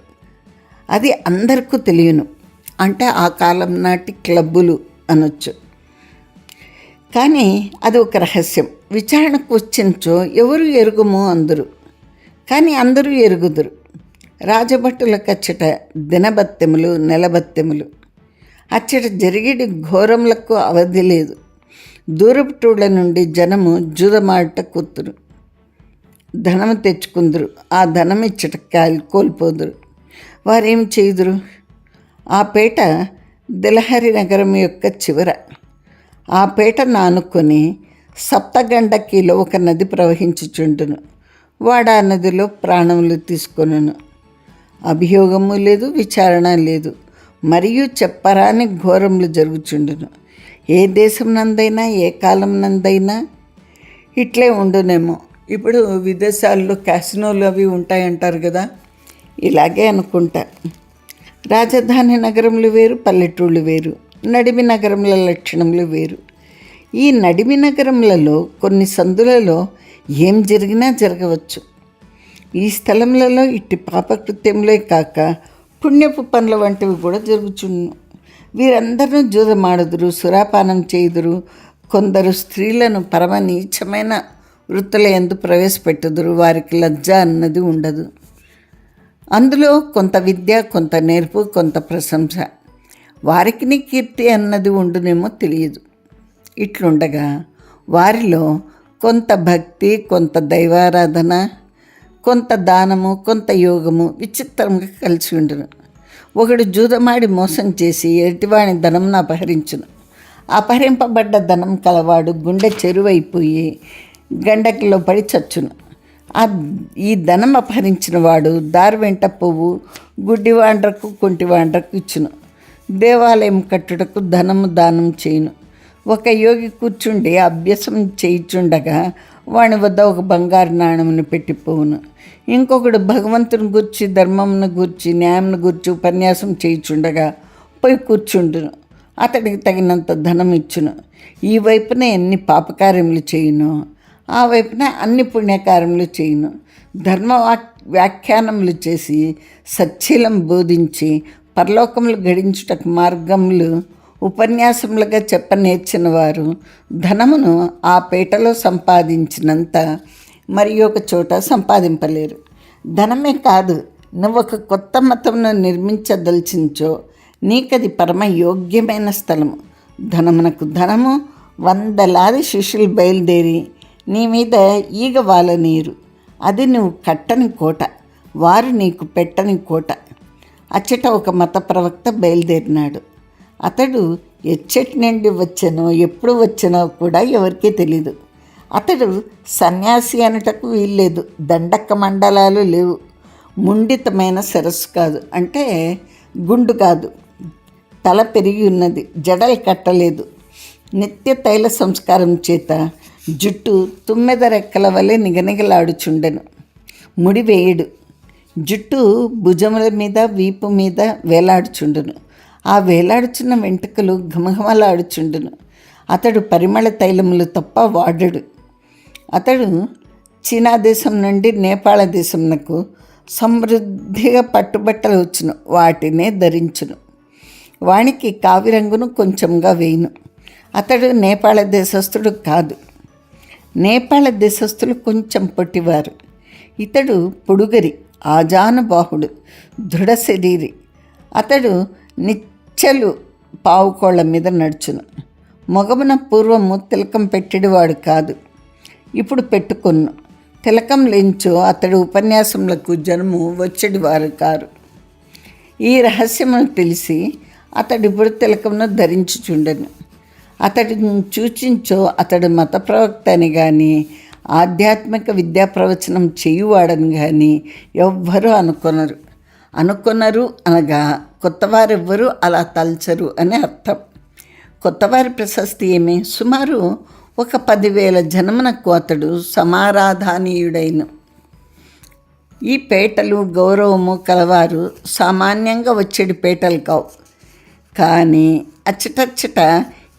అది అందరికీ తెలియను. అంటే ఆ కాలం నాటి క్లబ్బులు అనొచ్చు. కానీ అది ఒక రహస్యం. విచారణకు వచ్చించో ఎవరు ఎరుగుము అందరు, కానీ అందరూ ఎరుగుదురు. రాజభట్టులకు అచ్చట దినబత్తెములు, నెలబత్తెములు. అచ్చట జరిగేటి ఘోరములకు అవధి లేదు. దూరపు టూళ్ళ నుండి జనము జూదమాట కూతురు, ధనము తెచ్చుకుందరు. ఆ ధనం ఇచ్చట కోల్పోదురు. వారేమి చేయుదురు? ఆ పేట దిలహరి నగరం యొక్క చివర. ఆ పేటను ఆనుకొని సప్తగండకీలో ఒక నది ప్రవహించుచుండును. వాడు ఆ నదిలో ప్రాణములు తీసుకొనును. అభియోగము లేదు, విచారణ లేదు, మరియు చెప్పరాని ఘోరములు జరుగుచుండును. ఏ దేశం నందైనా, ఏ కాలం నందైనా ఇట్లే ఉండునేమో. ఇప్పుడు విదేశాల్లో క్యాసినోలు అవి ఉంటాయంటారు కదా, ఇలాగే అనుకుంటా. రాజధాని నగరములు వేరు, పల్లెటూళ్ళు వేరు, నడిమి నగరముల లక్షణములు వేరు. ఈ నడిమి నగరములలో కొన్ని సందులలో ఏం జరిగినా జరగవచ్చు. ఈ స్థలములలో ఇట్టి పాపకృత్యములే కాక పుణ్యపు పనుల వంటివి కూడా జరుగుచుండు. వీరందరూ జూదమాడుదురు, సురాపానం చేయుదురు. కొందరు స్త్రీలను పరమ నీచమైన వృత్తుల యందు ప్రవేశపెట్టుదురు. వారికి లజ్జ అన్నది ఉండదు. అందులో కొంత విద్య, కొంత నేర్పు, కొంత ప్రశంస. వారికి కీర్తి అన్నది ఉండునేమో తెలియదు. ఇట్లుండగా వారిలో కొంత భక్తి, కొంత దైవారాధన, కొంత దానము, కొంత యోగము విచిత్రంగా కలిసి ఉండును. ఒకడు జూదమాడి మోసం చేసి ఎటివాని ధనంను అపహరించును. అపహరింపబడ్డ ధనం కలవాడు గుండె చెరువైపోయి గండకిలో పడి చచ్చును. ఈ ధనం అపహరించిన వాడు దారి వెంట పువ్వు గుడ్డివాండ్రకు కుంటివాండ్రకు ఇచ్చును. దేవాలయం కట్టుటకు ధనము దానం చేయును. ఒక యోగి కూర్చుండి అభ్యాసం చేయుచుండగా వాని వద్ద ఒక బంగారు నాణెమును పెట్టిపోవును. ఇంకొకడు భగవంతుని గూర్చి, ధర్మమును గూర్చి, న్యాయమును గూర్చి ఉపన్యాసం చేయుచుండగా పోయి కూర్చుండును. అతడికి తగినంత ధనం ఇచ్చును. ఈ వైపున ఎన్ని పాపకార్యములు చేయును, ఆ వైపున అన్ని పుణ్యకార్యములు చేయును. ధర్మ వ్యాఖ్యానములు చేసి సచ్చీలం బోధించి పరలోకములు గడించుటకు మార్గములు ఉపన్యాసములుగా చెప్పనేర్చిన వారు ధనమును ఆ పేటలో సంపాదించినంత మరి ఒక చోట సంపాదింపలేరు. ధనమే కాదు, నువ్వు ఒక కొత్త మతమును నిర్మించదలిచించో నీకది పరమ యోగ్యమైన స్థలము. ధనమునకు ధనము, వందలాది శిష్యులు బయలుదేరి నీ మీద ఈగ వాలనీరు. అది నువ్వు కట్టని కోట, వారు నీకు పెట్టని కోట. అచ్చట ఒక మత ప్రవక్త బయలుదేరినాడు. అతడు ఎచ్చటి నుండి వచ్చానో ఎప్పుడు వచ్చానో కూడా ఎవరికీ తెలీదు. అతడు సన్యాసి అనటకు వీల్లేదు. దండక్క మండలాలు లేవు. ముండితమైన సరస్సు కాదు, అంటే గుండు కాదు. తల పెరిగి ఉన్నది, జడలు కట్టలేదు. నిత్య తైల సంస్కారం చేత జుట్టు తుమ్మెద రెక్కల వలె నిగనిగలాడుచుండెను. ముడి వేయడు. జుట్టు భుజముల మీద, వీపు మీద వేలాడుచుండును. ఆ వేలాడుచున్న వెంట్రుకలు ఘమఘమలాడుచుండును. అతడు పరిమళ తైలములు తప్ప వాడడు. అతడు చీనా దేశం నుండి నేపాళ దేశంనకు సమృద్ధిగా పట్టుబట్టలు వచ్చును, వాటినే ధరించును. వానికి కావిరంగును కొంచెంగా వేయును. అతడు నేపాళ దేశస్థుడు కాదు. నేపాళ దేశస్థులు కొంచెం పొట్టివారు. ఇతడు పొడుగరి, ఆజానుబాహుడు, దృఢ శరీరి. అతడు నిచ్చెలు పావుకోళ్ల మీద నడుచును. మొగమున పూర్వము తిలకం పెట్టేవాడు కాదు, ఇప్పుడు పెట్టుకొను. తిలకం లేంచో అతడు ఉపన్యాసములకు జనము వచ్చేటివారు కారు. ఈ రహస్యమును తెలిసి అతడు ఇప్పుడు తిలకమును ధరించుచుండెను. అతడిని చూచించో అతడు మత ప్రవక్త అని కానీ ఆధ్యాత్మిక విద్యా ప్రవచనం చేయువాడని కానీ ఎవ్వరూ అనుకొనరు అనగా కొత్తవారెవ్వరూ అలా తలచరు అని అర్థం. కొత్తవారి ప్రశస్తి ఏమి? సుమారు ఒక 10,000 జనమునకు అతడు సమారాధనీయుడైన. ఈ పేటలు గౌరవము కలవారు సామాన్యంగా వచ్చేటి పేటలు కావు. కానీ అచ్చటచ్చట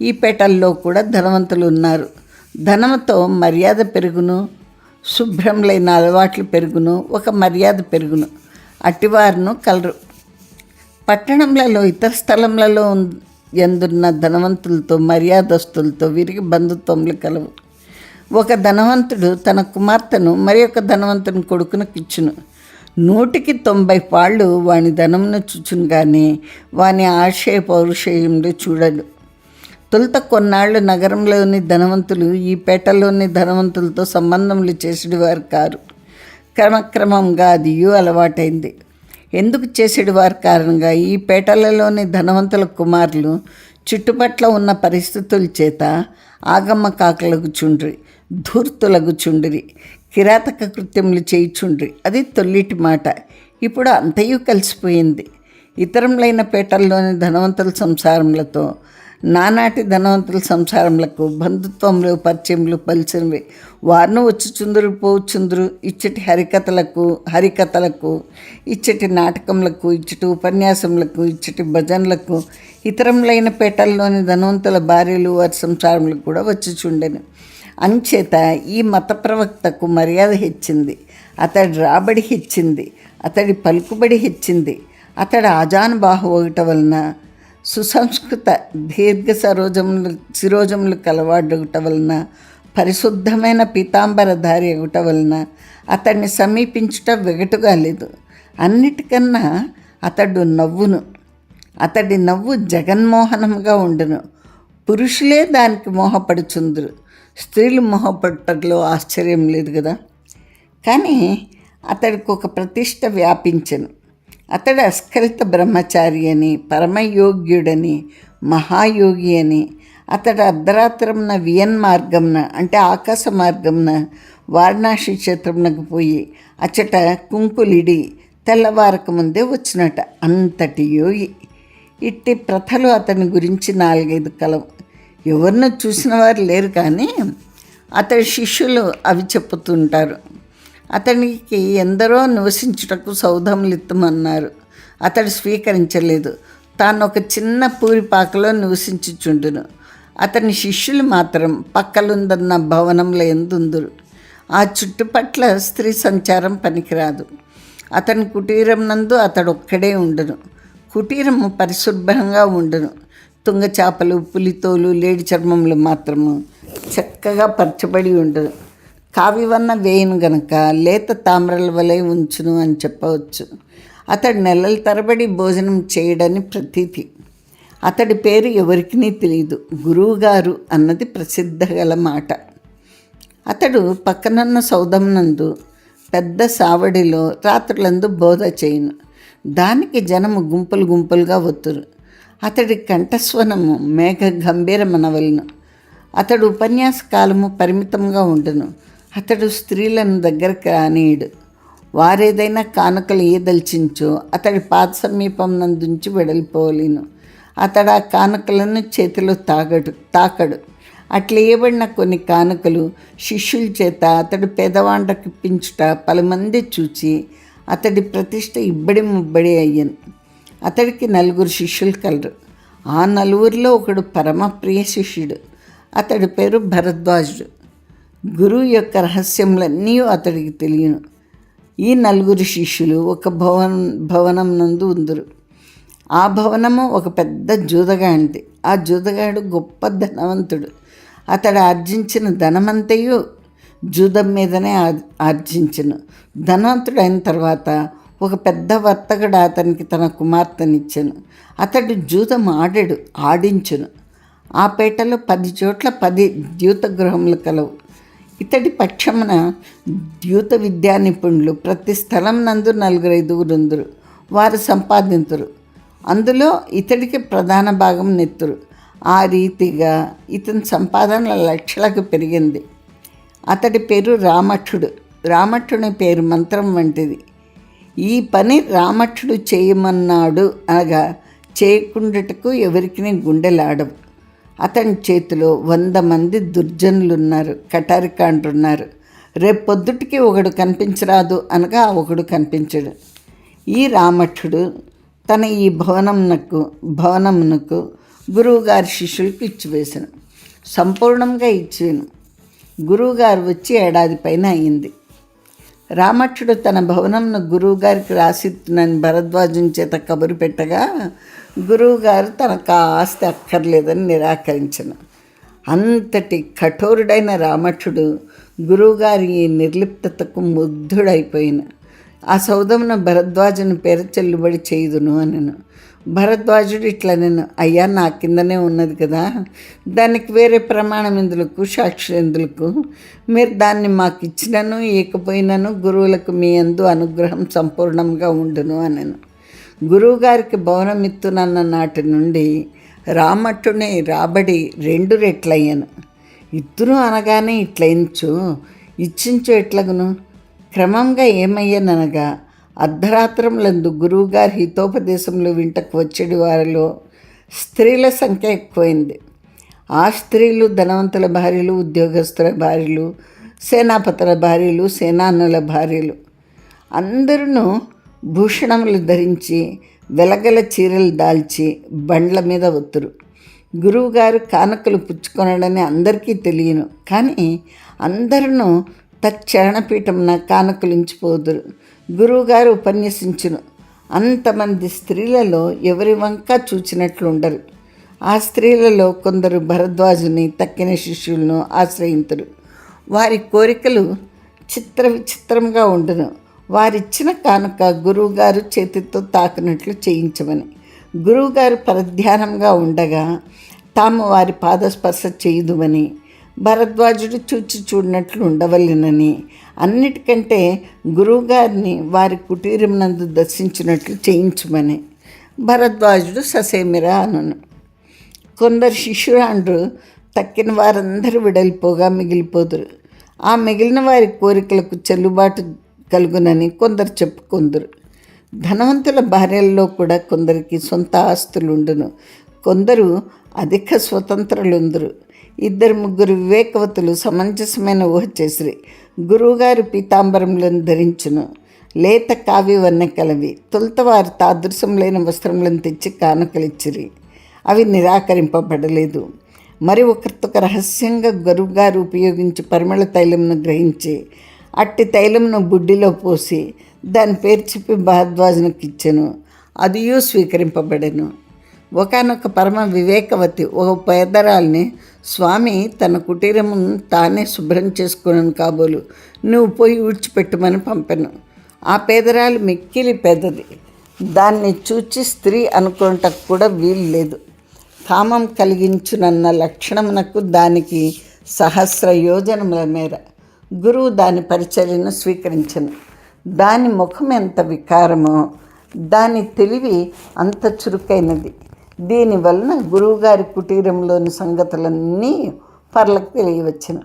ఈ పేటల్లో కూడా ధనవంతులు ఉన్నారు. ధనముతో మర్యాద పెరుగును, శుభ్రములైన అలవాట్లు పెరుగును, ఒక మర్యాద పెరుగును. అట్టివారును కలరు. పట్టణంలలో ఇతర స్థలములలో ఎందున్న ధనవంతులతో, మర్యాదస్తులతో వీరికి బంధుత్వములు కలవు. ఒక ధనవంతుడు తన కుమార్తెను మరి ఒక ధనవంతుని కొడుకునకు ఇచ్చును. 190 పాళ్ళు వాని ధనమును చూచును కానీ వాని ఆశయ పౌరుషేయంలో చూడడు. తొలుత కొన్నాళ్ళు నగరంలోని ధనవంతులు ఈ పేటలోని ధనవంతులతో సంబంధములు చేసేవారు కారు. క్రమక్రమంగా అది అలవాటైంది. ఎందుకు చేసేవారు కారణంగా ఈ పేటలలోని ధనవంతుల కుమారులు చుట్టుపట్ల ఉన్న పరిస్థితుల చేత ఆగమ్మ కాకలగుచుండ్రి, ధూర్తులగుచుండ్రి, కిరాతక కృత్యములు చేయుచుండ్రి. అది తొల్లిటి మాట. ఇప్పుడు అంతయు కలిసిపోయింది. ఇతరములైన పేటల్లోని ధనవంతుల సంసారములతో నానాటి ధనవంతుల సంసారములకు బంధుత్వములు పరిచయములు పలిచినవి వారును వచ్చుచుందురు పోచుందురు. ఇచ్చటి హరికథలకు ఇచ్చటి నాటకములకు ఇచ్చటి ఉపన్యాసములకు ఇచ్చటి భజనలకు ఇతరములైన పేటల్లోని ధనవంతుల భార్యలు వారి సంసారములకు కూడా వచ్చుచుండెను. అంచేత ఈ మత ప్రవక్తకు మర్యాద హెచ్చింది, అతడి రాబడి హెచ్చింది, అతడి పలుకుబడి హెచ్చింది. అతడు ఆజానుబాహు ఒకట వలన సుసంస్కృత దీర్ఘ శిరోజములు కలవాడొకట వలన పరిశుద్ధమైన పీతాంబరధారి ఒకట వలన అతన్ని సమీపించుట వెగటుగా లేదు. అన్నిటికన్నా అతడి నవ్వు జగన్మోహనంగా ఉండును. పురుషులే దానికి మోహపడుచుందురు, స్త్రీలు మోహపడటంలో ఆశ్చర్యం లేదు కదా. కానీ అతడికి ఒక ప్రతిష్ట వ్యాపించెను. అతడు అస్ఖలిత బ్రహ్మచారి అని, పరమయోగ్యుడని, మహాయోగి అని. అతడు అర్ధరాత్రంన వియన్ మార్గంన అంటే ఆకాశ మార్గంన వారణాసి క్షేత్రంనకు పోయి అచ్చట కుంకులిడి తెల్లవారక ముందే వచ్చినట. అంతటి యోగి. ఇట్టి ప్రథలు అతని గురించి 4-5 కలవు. ఎవరినో చూసిన వారు లేరు, కానీ అతడి శిష్యులు అవి చెప్పుతుంటారు. అతనికి ఎందరో నివసించుటకు సౌధములు ఇత్తమన్నారు. అతడు స్వీకరించలేదు. తాను ఒక చిన్న పూరిపాకలో నివసించుచుండును. అతని శిష్యులు మాత్రం పక్కలుందన్న భవనంలో ఎందుందురు. ఆ చుట్టుపట్ల స్త్రీ సంచారం పనికిరాదు. అతని కుటీరం నందు అతడొక్కడే ఉండును. కుటీరము పరిశుభ్రంగా ఉండును. తుంగచాపలు, పులితోలు, లేడి చర్మములు మాత్రము చక్కగా పరచబడి ఉండదు. కావివన్న వేయను గనక లేత తామ్రల వలె ఉంచును అని చెప్పవచ్చు. అతడు నెలల తరబడి భోజనం చేయడని ప్రతీతి. అతడి పేరు ఎవరికీ తెలియదు. గురువుగారు అన్నది ప్రసిద్ధ గల మాట. అతడు పక్కనున్న సౌధమునందు పెద్ద సావడిలో రాత్రులందు బోధ చేయును. దానికి జనము గుంపులు గుంపులుగా వత్తురు. అతడి కంఠస్వనము మేఘ గంభీరమనవలను. అతడు ఉపన్యాస కాలము పరిమితంగా ఉండును. అతడు స్త్రీలను దగ్గరకు రానీయుడు. వారేదైనా కానుకలు ఏదల్చించో అతడి పాద సమీపం నందుంచి వెడలిపోలేను. అతడు ఆ కానుకలను చేతిలో తాకడు. అట్లా ఇవ్వబడిన కొన్ని కానుకలు శిష్యుల చేత అతడు పేదవాండకిప్పించుట పలుమంది చూచి అతడి ప్రతిష్ట ఇబ్బడి ముబ్బడి అయ్యను. అతడికి 4 శిష్యులు కలరు. ఆ 4 ఒకడు పరమ ప్రియ శిష్యుడు. అతడి పేరు భరద్వాజుడు. గురువు యొక్క రహస్యములన్నీ అతడికి తెలియను. ఈ 4 శిష్యులు ఒక భవనం నందు ఉందరు. ఆ భవనము ఒక పెద్ద జూదగాడిది. ఆ జూదగాడు గొప్ప ధనవంతుడు. అతడు ఆర్జించిన ధనమంతయు జూదం మీదనే ఆర్జించను. ధనవంతుడు అయిన తర్వాత ఒక పెద్ద వర్తకుడు అతనికి తన కుమార్తెనిచ్చెను. అతడు జూదం ఆడించును. ఆ పేటలో 10 చోట్ల 10 ద్యూత గృహములు కలవు. ఇతడి పక్షమున ద్యూత విద్యా నిపుణులు ప్రతి స్థలం నందు 4-5 ఉందురు. వారు సంపాదింతురు. అందులో ఇతడికి ప్రధాన భాగం నెత్తురు. ఆ రీతిగా ఇతని సంపాదన లక్షలకు పెరిగింది. అతడి పేరు రామఠుడు. రామఠుని పేరు మంత్రం వంటిది. ఈ పని రామఠుడు చేయమన్నాడు అనగా చేయకుండాటకు ఎవరికి గుండెలాడవు. అతని చేతిలో 100 మంది దుర్జనులున్నారు, కటారికాండ్రున్నారు. రేపు పొద్దుటికి ఒకడు కనిపించరాదు అనగా ఒకడు కనిపించడు. ఈ రామఠుడు తన ఈ భవనమునకు గురువుగారి శిష్యులకు ఇచ్చివేశాను. సంపూర్ణంగా ఇచ్చాను. గురువుగారు వచ్చి 1 ఏడాది పైన అయింది. రామఠుడు తన భవనంను గురువుగారికి రాసిస్తున్నాను భరద్వాజుని చేత కబురు పెట్టగా గురువుగారు తనకు ఆ ఆస్తి అక్కర్లేదని నిరాకరించను. అంతటి కఠోరుడైన రామఠుడు గురువుగారి ఈ నిర్లిప్తతకు ముగ్ధుడైపోయిన. ఆ సౌధమున భరద్వాజుని పేరు చెల్లుబడి చేయుదును అనను. భరద్వాజుడు ఇట్లా నేను అయ్యా నా కిందనే ఉన్నది కదా, దానికి వేరే ప్రమాణం ఎందులకు, సాక్షులు ఎందులకు? మీరు దాన్ని మాకు ఇచ్చినను ఇకపోయినను గురువులకు మీ యందు అనుగ్రహం సంపూర్ణంగా ఉండును అనను. గురువుగారికి భవనం ఇత్తునన్న నాటి నుండి రామఠుని రాబడి 2 రెట్లయ్యను. ఇత్తును అనగానే ఇచ్చించు ఎట్లగును? క్రమంగా ఏమయ్యననగా అర్ధరాత్రములందు గురువుగారి హితోపదేశంలో వింటకు వచ్చేటి వారిలో స్త్రీల సంఖ్య ఎక్కువైంది. ఆ స్త్రీలు ధనవంతుల భార్యలు, ఉద్యోగస్తుల భార్యలు, సేనాపతుల భార్యలు, సేనానుల భార్యలు అందరూ భూషణములు ధరించి వెలగల చీరలు దాల్చి బండ్ల మీద ఒత్తురు. గురువుగారు కానుకలు పుచ్చుకొనడని అందరికీ తెలియను, కానీ అందరూ తచ్చరణపీఠమున కానుకలుంచిపోదురు. గురువుగారు ఉపన్యసించును. అంతమంది స్త్రీలలో ఎవరి వంక చూచినట్లుండరు. ఆ స్త్రీలలో కొందరు భరద్వాజుని తక్కిన శిష్యులను ఆశ్రయింతురు. వారి కోరికలు చిత్ర విచిత్రంగా ఉండును. వారిచ్చిన కానుక గురువుగారు చేతితో తాకినట్లు చేయించమని. గురువుగారు పరధ్యానంగా ఉండగా తాము వారి పాదస్పర్శ చేయుదుమని, భరద్వాజుడు చూచి చూడనట్లు ఉండవలెనని, అన్నిటికంటే గురువుగారిని వారి కుటీరం నందు దర్శించినట్లు చేయించమని భరద్వాజుడు ససేమిరా అనును. కొందరు శిష్యురాండ్రు తక్కిన వారందరూ విడలిపోగా మిగిలిపోదురు. ఆ మిగిలిన వారి కోరికలకు చెల్లుబాటు కలుగునని కొందరు చెప్పుకొందురు. ధనవంతుల భార్యల్లో కూడా కొందరికి సొంత ఆస్తులుండును. కొందరు అధిక స్వతంత్రులుందరు. 2-3 వివేకవతులు సమంజసమైన ఊహ చేసిరి. గురువుగారు పీతాంబరములను ధరించును, లేత కావ్యవన్నె కలవి. తొలుత వారు తాదృశం లేని వస్త్రములను తెచ్చి కానుకలిచ్చిరి. అవి నిరాకరింపబడలేదు. మరి ఒకరితొక రహస్యంగా గురువుగారు ఉపయోగించి పరిమళ తైలమును గ్రహించి అట్టి తైలమును బుడ్డిలో పోసి దాని పేరు చెప్పి భరద్వాజునికి ఇచ్చెను. అదియూ స్వీకరింపబడెను. ఒకనొక పరమ వివేకవతి ఒక పేదరాల్ని, స్వామి తన కుటీరమును తానే శుభ్రం చేసుకున్నాను కాబోలు, నువ్వు పోయి ఊడ్చిపెట్టమని పంపెను. ఆ పేదరాలు మిక్కిలి పెద్దది. దాన్ని చూచి స్త్రీ అనుకున్నటకు కూడా వీలు లేదు. కామం కలిగించునన్న లక్షణమునకు దానికి సహస్ర యోజనముల మేర. గురువు దాని పరిచర్యను స్వీకరించను. దాని ముఖం ఎంత వికారమో దాని తెలివి అంత చురుకైనది. దీనివలన గురువుగారి కుటీరంలోని సంగతులన్నీ పర్లకు తెలియవచ్చును.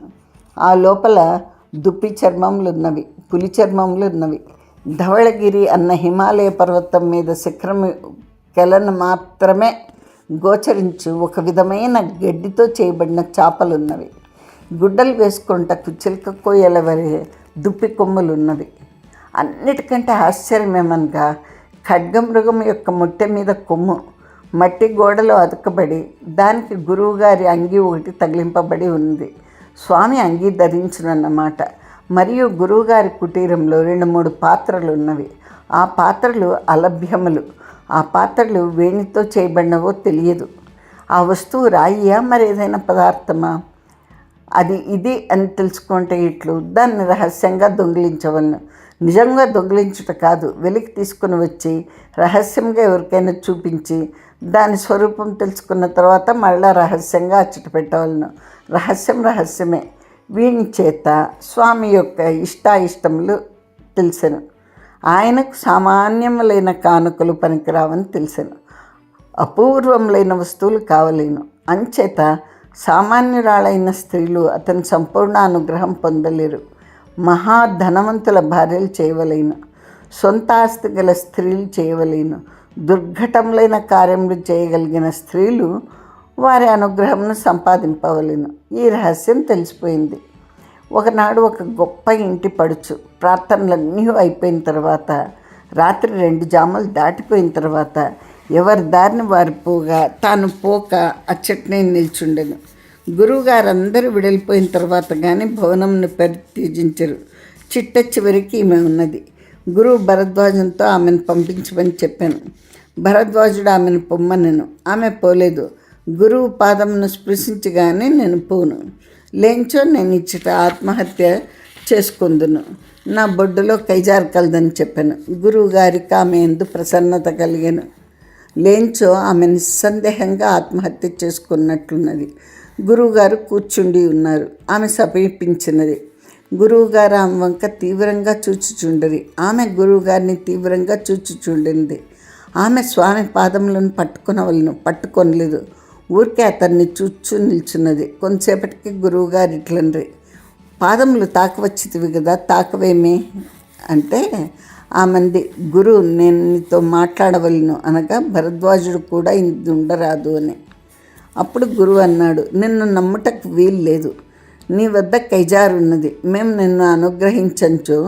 ఆ లోపల దుప్పి చర్మములున్నవి, పులి చర్మములున్నవి. ధవళగిరి అన్న హిమాలయ పర్వతం మీద శిఖరం కెలను మాత్రమే గోచరించు ఒక విధమైన గడ్డితో చేయబడిన చాపలున్నవి. గుడ్డలు వేసుకుంటకు చిలక కోయల వరే దుప్పి కొమ్ములున్నవి. అన్నిటికంటే ఆశ్చర్యమేమనగా ఖడ్గమృగం యొక్క ముట్టె మీద కొమ్ము మట్టి గోడలో అతుకబడి దానికి గురువుగారి అంగీ ఒకటి తగిలింపబడి ఉంది. స్వామి అంగీ ధరించునన్నమాట. మరియు గురువుగారి కుటీరంలో 2-3 పాత్రలు ఉన్నవి. ఆ పాత్రలు అలభ్యములు. ఆ పాత్రలు వేణితో చేయబడినవో తెలియదు. ఆ వస్తువు రాయియా మరేదైనా పదార్థమా? అది ఇది అని తెలుసుకుంటే ఇట్లు దాన్ని రహస్యంగా దొంగిలించవలను. నిజంగా దొంగిలించుట కాదు, వెలికి తీసుకుని వచ్చి రహస్యంగా ఎవరికైనా చూపించి దాని స్వరూపం తెలుసుకున్న తర్వాత మళ్ళా రహస్యంగా అచ్చట పెట్టవలను. రహస్యమే. వీని చేత స్వామి యొక్క ఇష్టాయిష్టములు తెలిసెను. ఆయనకు సామాన్యములైన కానుకలు పనికిరావని తెలిసెను. అపూర్వములైన వస్తువులు కావలేను. అంచేత సామాన్యురాలైన స్త్రీలు అతని సంపూర్ణ అనుగ్రహం పొందలేరు. మహాధనవంతుల భార్యలు చేయవలేను. సొంత ఆస్తి గల స్త్రీలు చేయవలేను. దుర్ఘటములైన కార్యములు చేయగలిగిన స్త్రీలు వారి అనుగ్రహంను సంపాదింపవలేను. ఈ రహస్యం తెలిసిపోయింది. ఒకనాడు ఒక గొప్ప ఇంటి పడుచు ప్రార్థనలన్నీ అయిపోయిన తర్వాత, రాత్రి 2 జాములు దాటిపోయిన తర్వాత ఎవరి దారిని వారు పోగా తాను పోక అచ్చట్నే నిల్చుండెను. గురువుగారు అందరూ విడిపోయిన తర్వాత కానీ భవనంను పరిత్యజించరు. చిట్ట చివరికి ఈమె ఉన్నది. గురువు భరద్వాజంతో ఆమెను పంపించమని చెప్పాను. భరద్వాజుడు ఆమెను పొమ్మనెను. ఆమె పోలేదు. గురువు పాదమును స్పృశించగానే నేను పోను, లేంచో నేను ఇచ్చట ఆత్మహత్య చేసుకుందును, నా బొడ్డులో కైజారకలదని చెప్పాను. గురువు గారికి ఆమె ఎందు ప్రసన్నత కలిగాను. లేంచో ఆమె నిస్సందేహంగా ఆత్మహత్య చేసుకున్నట్లున్నది. గురువుగారు కూర్చుండి ఉన్నారు. ఆమె సమీపించినది. గురువుగారు ఆమె వంక తీవ్రంగా చూచుచుండరి. ఆమె గురువుగారిని తీవ్రంగా చూచుచుండింది. ఆమె స్వామి పాదములను పట్టుకొనలేదు. ఊరికే అతన్ని చూచు నిల్చున్నది. కొంతసేపటికి గురువుగారు ఇట్లనరి, పాదములు తాకవచ్చితివి కదా, తాకవేమి అంటే ఆమంది, గురు నేను నీతో మాట్లాడవలను అనగా భరద్వాజుడు కూడా ఇది ఉండరాదు అని. అప్పుడు గురువు అన్నాడు, నిన్ను నమ్ముటకు వీలు లేదు. నీ వద్ద కైజారున్నది, మేము నిన్ను అనుగ్రహించంచు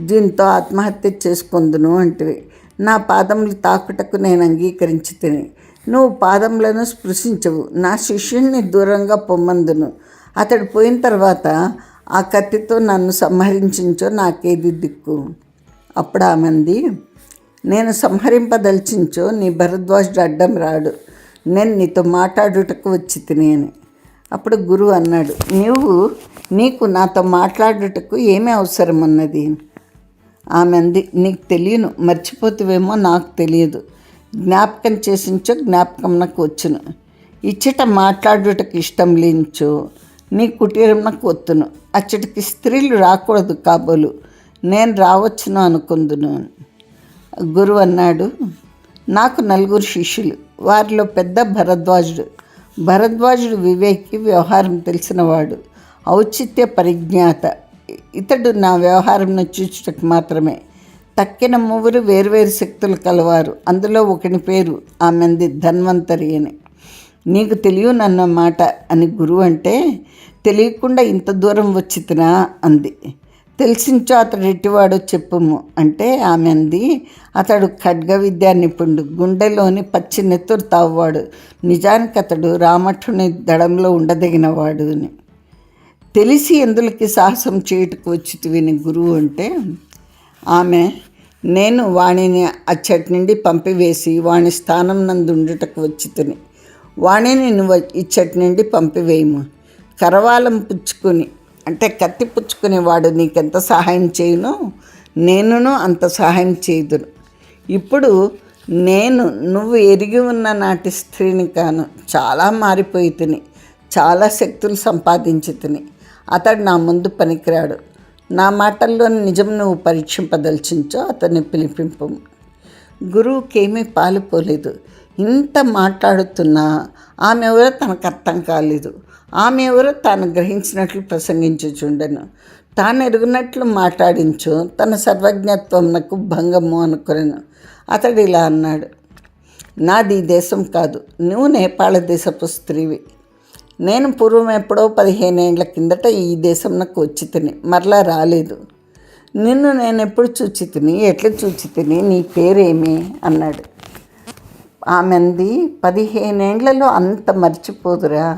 దీంతో ఆత్మహత్య చేసుకొందును అంటివి. నా పాదములు తాకుటకు నేను అంగీకరించి తిని నువ్వు పాదములను స్పృశించవు. నా శిష్యుణ్ణి దూరంగా పొమ్మందును. అతడు పోయిన తర్వాత ఆ కత్తితో నన్ను సంహరించించో నాకేది దిక్కు. అప్పుడు ఆమంది, నేను సంహరింపదలిచించో నీ భరద్వాజుడు అడ్డం రాడు. నేను నీతో మాట్లాడుటకు వచ్చి తిని అని. అప్పుడు గురువు అన్నాడు, నీకు నాతో మాట్లాడుటకు ఏమీ అవసరం ఉన్నది? ఆమెంది, నీకు తెలియను, మర్చిపోతువేమో నాకు తెలియదు. జ్ఞాపకం చేసించో జ్ఞాపకం నాకు వచ్చును. ఇచ్చట మాట్లాడుటకు ఇష్టం లేనిచో నీ కుటీరం నాకు వత్తును. అచ్చటికి స్త్రీలు రాకూడదు కాబోలు నేను రావచ్చును అనుకుందును. గురువు అన్నాడు, నాకు 4 శిష్యులు, వారిలో పెద్ద భరద్వాజుడు వివేకి, వ్యవహారం తెలిసినవాడు, ఔచిత్య పరిజ్ఞాత. ఇతడు నా వ్యవహారంను చూచుటకు మాత్రమే. తక్కిన 3 వేర్వేరు శక్తులు కలవారు. అందులో ఒకని పేరు ఆమెంది ధన్వంతరి అని. నీకు తెలియనన్న మాట అని గురువు అంటే, తెలియకుండా ఇంత దూరం వచ్చి తినా అంది. తెలిసించో అతడు ఎట్టివాడో చెప్పుము అంటే ఆమెంది, అతడు ఖడ్గ విద్యా నిపుణుడు, గుండెలోని పచ్చి నెత్తురు తావువాడు. నిజానికి అతడు రామఠుని దడంలో ఉండదగినవాడు అని. తెలిసి ఎందులకి సాహసం చేయుటకు వచ్చి విని గురువు అంటే ఆమె, నేను వాణిని అచ్చటి నుండి పంపివేసి వాణి స్థానం నందు ఉండుటకు వచ్చి తిని వాణిని నువ్వు ఇచ్చటి నుండి పంపివేయము. కరవాలం పుచ్చుకొని అంటే కత్తి పుచ్చుకునేవాడు నీకెంత సహాయం చేయునో నేనును అంత సహాయం చేయుదును. ఇప్పుడు నువ్వు ఎరిగి ఉన్న నాటి స్త్రీని కాను. చాలా మారిపోయి తిని, చాలా శక్తులు సంపాదించి తిని. అతడు నా ముందు పనికిరాడు. నా మాటల్లోని నిజం నువ్వు పరీక్షింపదలిచించో అతన్ని పిలిపింపు. గురువుకేమీ పాలుపోలేదు. ఇంత మాట్లాడుతున్నా ఆమె ఎవరో తనకు అర్థం కాలేదు. ఆమె ఎవరో తాను గ్రహించినట్లు ప్రసంగించుచుండెను. తాను ఎరుగునట్లు మాట్లాడించు తన సర్వజ్ఞత్వంనకు భంగము అనుకునేను. అతడు ఇలా అన్నాడు, నాది ఈ దేశం కాదు, నువ్వు నేపాళ దేశపు స్త్రీవి. నేను పూర్వం ఎప్పుడో 15 ఏళ్ల కిందట ఈ దేశం నాకు వచ్చి తిని మరలా రాలేదు. నిన్ను నేను ఎప్పుడు చూచి తిని, ఎట్లా చూచి తిని, నీ పేరేమి అన్నాడు. ఆమెంది, 15 ఏండ్లలో అంత మర్చిపోదురా.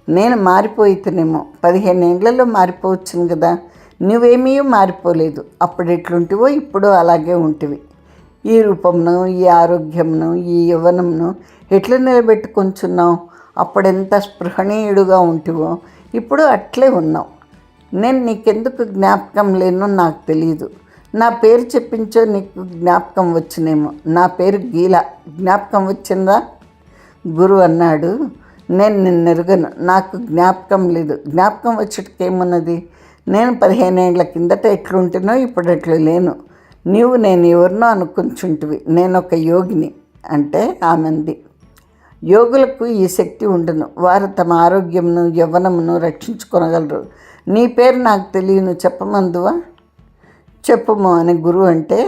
నేను మారిపోయితేనేమో 15 ఏండ్లలో మారిపోవచ్చును కదా. నువ్వేమీ మారిపోలేదు. అప్పుడు ఎట్లుంటివో ఇప్పుడు అలాగే ఉంటివి. ఈ రూపంను, ఈ ఆరోగ్యంను, ఈ యవ్వనంను ఎట్లా నిలబెట్టుకొంచున్నావు? అప్పుడెంత స్పృహణీయుడుగా ఉంటివో ఇప్పుడు అట్లే ఉన్నావు. నేను నీకెందుకు జ్ఞాపకం లేనో నాకు తెలియదు. నా పేరు చెప్పించో నీకు జ్ఞాపకం వచ్చునేమో. నా పేరు గీల, జ్ఞాపకం వచ్చిందా? గురువు అన్నాడు, నేను నిన్నెరుగను, నాకు జ్ఞాపకం లేదు. జ్ఞాపకం వచ్చేటకేమున్నది? నేను 15 ఏళ్ల కిందట ఎట్లుంటునో ఇప్పుడు ఎట్లు లేను. నేను ఎవరినో అనుకుంటుంటివి. నేను ఒక యోగిని అంటే ఆమెంది. యోగులకు ఈ శక్తి ఉండును. వారు తమ ఆరోగ్యమును, యవ్వనమును రక్షించుకొనగలరు. నీ పేరు నాకు తెలియను, చెప్పమందువా? చెప్పుము అని గురువు అంటే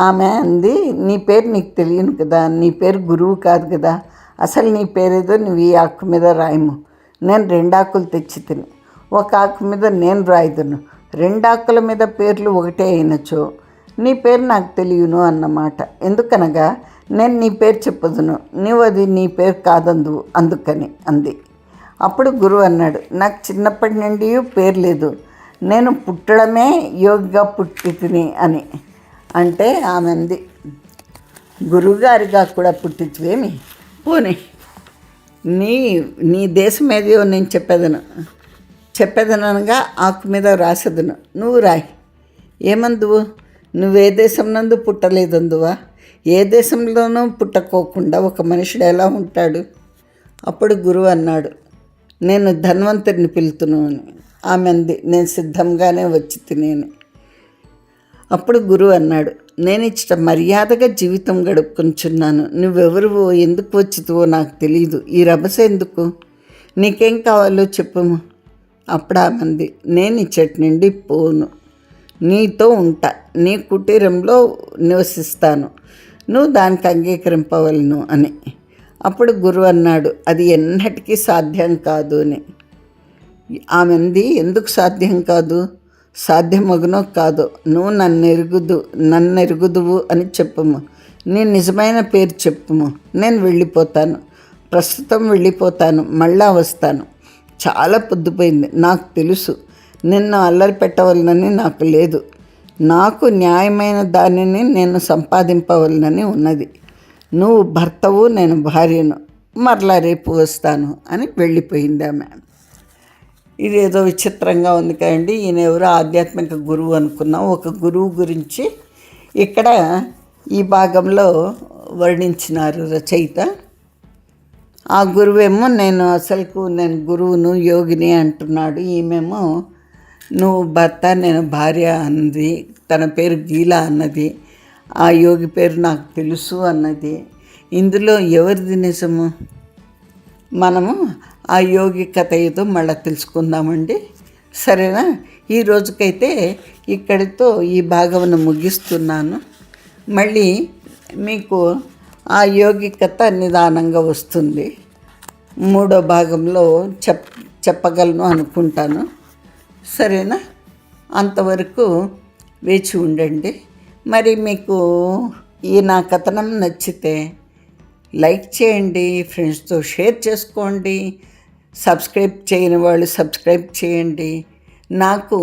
ఆమె అంది, నీ పేరు నీకు తెలియను కదా, నీ పేరు గురువు కాదు కదా. అసలు నీ పేరేదో నువ్వు ఈ ఆకు మీద రాయము. నేను 2 ఆకులు తెచ్చి తిని, ఒక ఆకు మీద నేను రాయుదును. 2 ఆకుల మీద పేర్లు ఒకటే అయినచో నీ పేరు నాకు తెలియను అన్నమాట. ఎందుకనగా నేను నీ పేరు చెప్పుదును, నీవు అది నీ పేరు కాదందువు, అందుకని అంది. అప్పుడు గురువు అన్నాడు, నాకు చిన్నప్పటి నుండి పేరు లేదు. నేను పుట్టడమే యోగిగా పుట్టి తిని అని అంటే ఆమె అంది, గురువుగారిగా కూడా పుట్టించువేమి? పోనీ నీ దేశం ఏదో నేను చెప్పేదనగా ఆకు మీద రాసేదను, నువ్వు రాయి. ఏమందువు? నువ్వే దేశం నందు పుట్టలేదందువా? ఏ దేశంలోనూ పుట్టకోకుండా ఒక మనుషుడు ఎలా ఉంటాడు? అప్పుడు గురువు అన్నాడు, నేను ధన్వంతరిని పిలుతును అని. ఆమె అంది, నేను సిద్ధంగానే వచ్చి తినేని. అప్పుడు గురువు అన్నాడు, నేను ఇచ్చట మర్యాదగా జీవితం గడుపుకుంటున్నాను. నువ్వెవరువో, ఎందుకు వచ్చితువో నాకు తెలియదు. ఈ రభస ఎందుకు? నీకేం కావాలో చెప్పుము. అప్పుడు ఆమె అంది, నేను ఇచ్చటి నుండి పోను. నీతో ఉంటా, నీ కుటీరంలో నివసిస్తాను, నువ్వు దానికి అంగీకరింపవలను అని. అప్పుడు గురువు అన్నాడు, అది ఎన్నటికీ సాధ్యం కాదు అని. ఆమెంది, ఎందుకు సాధ్యం కాదు? సాధ్యమగునో కాదో నువ్వు నన్నెరుగుదువు అని చెప్పుము, నీ నిజమైన పేరు చెప్పుము, నేను వెళ్ళిపోతాను, ప్రస్తుతం వెళ్ళిపోతాను, మళ్ళా వస్తాను. చాలా పొద్దుపోయింది, నాకు తెలుసు, నిన్ను అల్లరి పెట్టవలనని నాకు లేదు, నాకు న్యాయమైన దానిని నేను సంపాదింపవలనని ఉన్నది. నువ్వు భర్తవు, నేను భార్యను, మరలా రేపు వస్తాను అని వెళ్ళిపోయింది ఆమె. ఇదేదో విచిత్రంగా ఉంది కదండి. ఈయన ఎవరో ఆధ్యాత్మిక గురువు అనుకున్నాం. ఒక గురువు గురించి ఇక్కడ ఈ భాగంలో వర్ణించినారు రచయిత. ఆ గురువేమో నేను గురువును, యోగిని అంటున్నాడు. ఈమెమో నువ్వు భర్త, నేను భార్య అన్నది. తన పేరు గీలా అన్నది. ఆ యోగి పేరు నాకు తెలుసు అన్నది. ఇందులో ఎవరిది నిజము? మనము ఆ యోగి కథ ఏదో మళ్ళీ తెలుసుకుందామండి. సరేనా? ఈ రోజుకైతే ఇక్కడితో ఈ భాగమును ముగిస్తున్నాను. మళ్ళీ మీకు ఆ యోగి కథ నిదానంగా వస్తుంది. మూడో భాగంలో చెప్పగలను అనుకుంటాను. సరేనా? అంతవరకు వేచి ఉండండి. మరి మీకు ఈ నా కథనం నచ్చితే లైక్ చేయండి, ఫ్రెండ్స్తో షేర్ చేసుకోండి, సబ్స్క్రైబ్ చేయని వాళ్ళు సబ్స్క్రైబ్ చేయండి. నాకు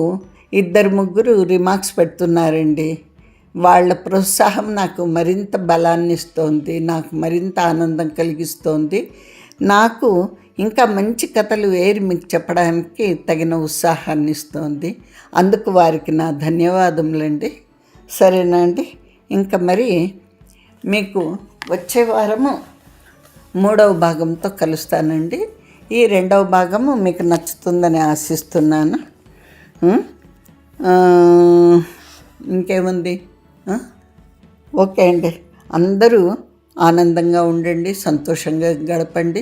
2-3 రిమార్క్స్ పెడుతున్నారండి. వాళ్ళ ప్రోత్సాహం నాకు మరింత బలాన్ని ఇస్తోంది, నాకు మరింత ఆనందం కలిగిస్తోంది. నాకు ఇంకా మంచి కథలు మీకు చెప్పడానికి తగిన ఉత్సాహాన్ని ఇస్తోంది. అందుకు వారికి నా ధన్యవాదములండి. సరేనా అండి? ఇంకా మరి మీకు వచ్చే వారము 3వ భాగంతో కలుస్తానండి. ఈ 2వ భాగము మీకు నచ్చుతుందని ఆశిస్తున్నాను. ఇంకేముంది? ఓకే అండి. అందరూ ఆనందంగా ఉండండి, సంతోషంగా గడపండి,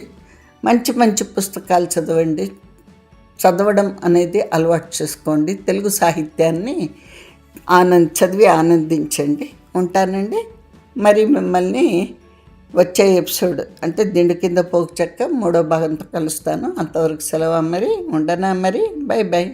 మంచి మంచి పుస్తకాలు చదవండి. చదవడం అనేది అలవాటు చేసుకోండి. తెలుగు సాహిత్యాన్ని చదివి ఆనందించండి. ఉంటానండి. మరి మిమ్మల్ని వచ్చే ఎపిసోడ్ అంటే దిండు కింద పోకు చెక్క 3వ భాగంతో కలుస్తాను. అంతవరకు సెలవు మరి. ఉండనా మరి. By by.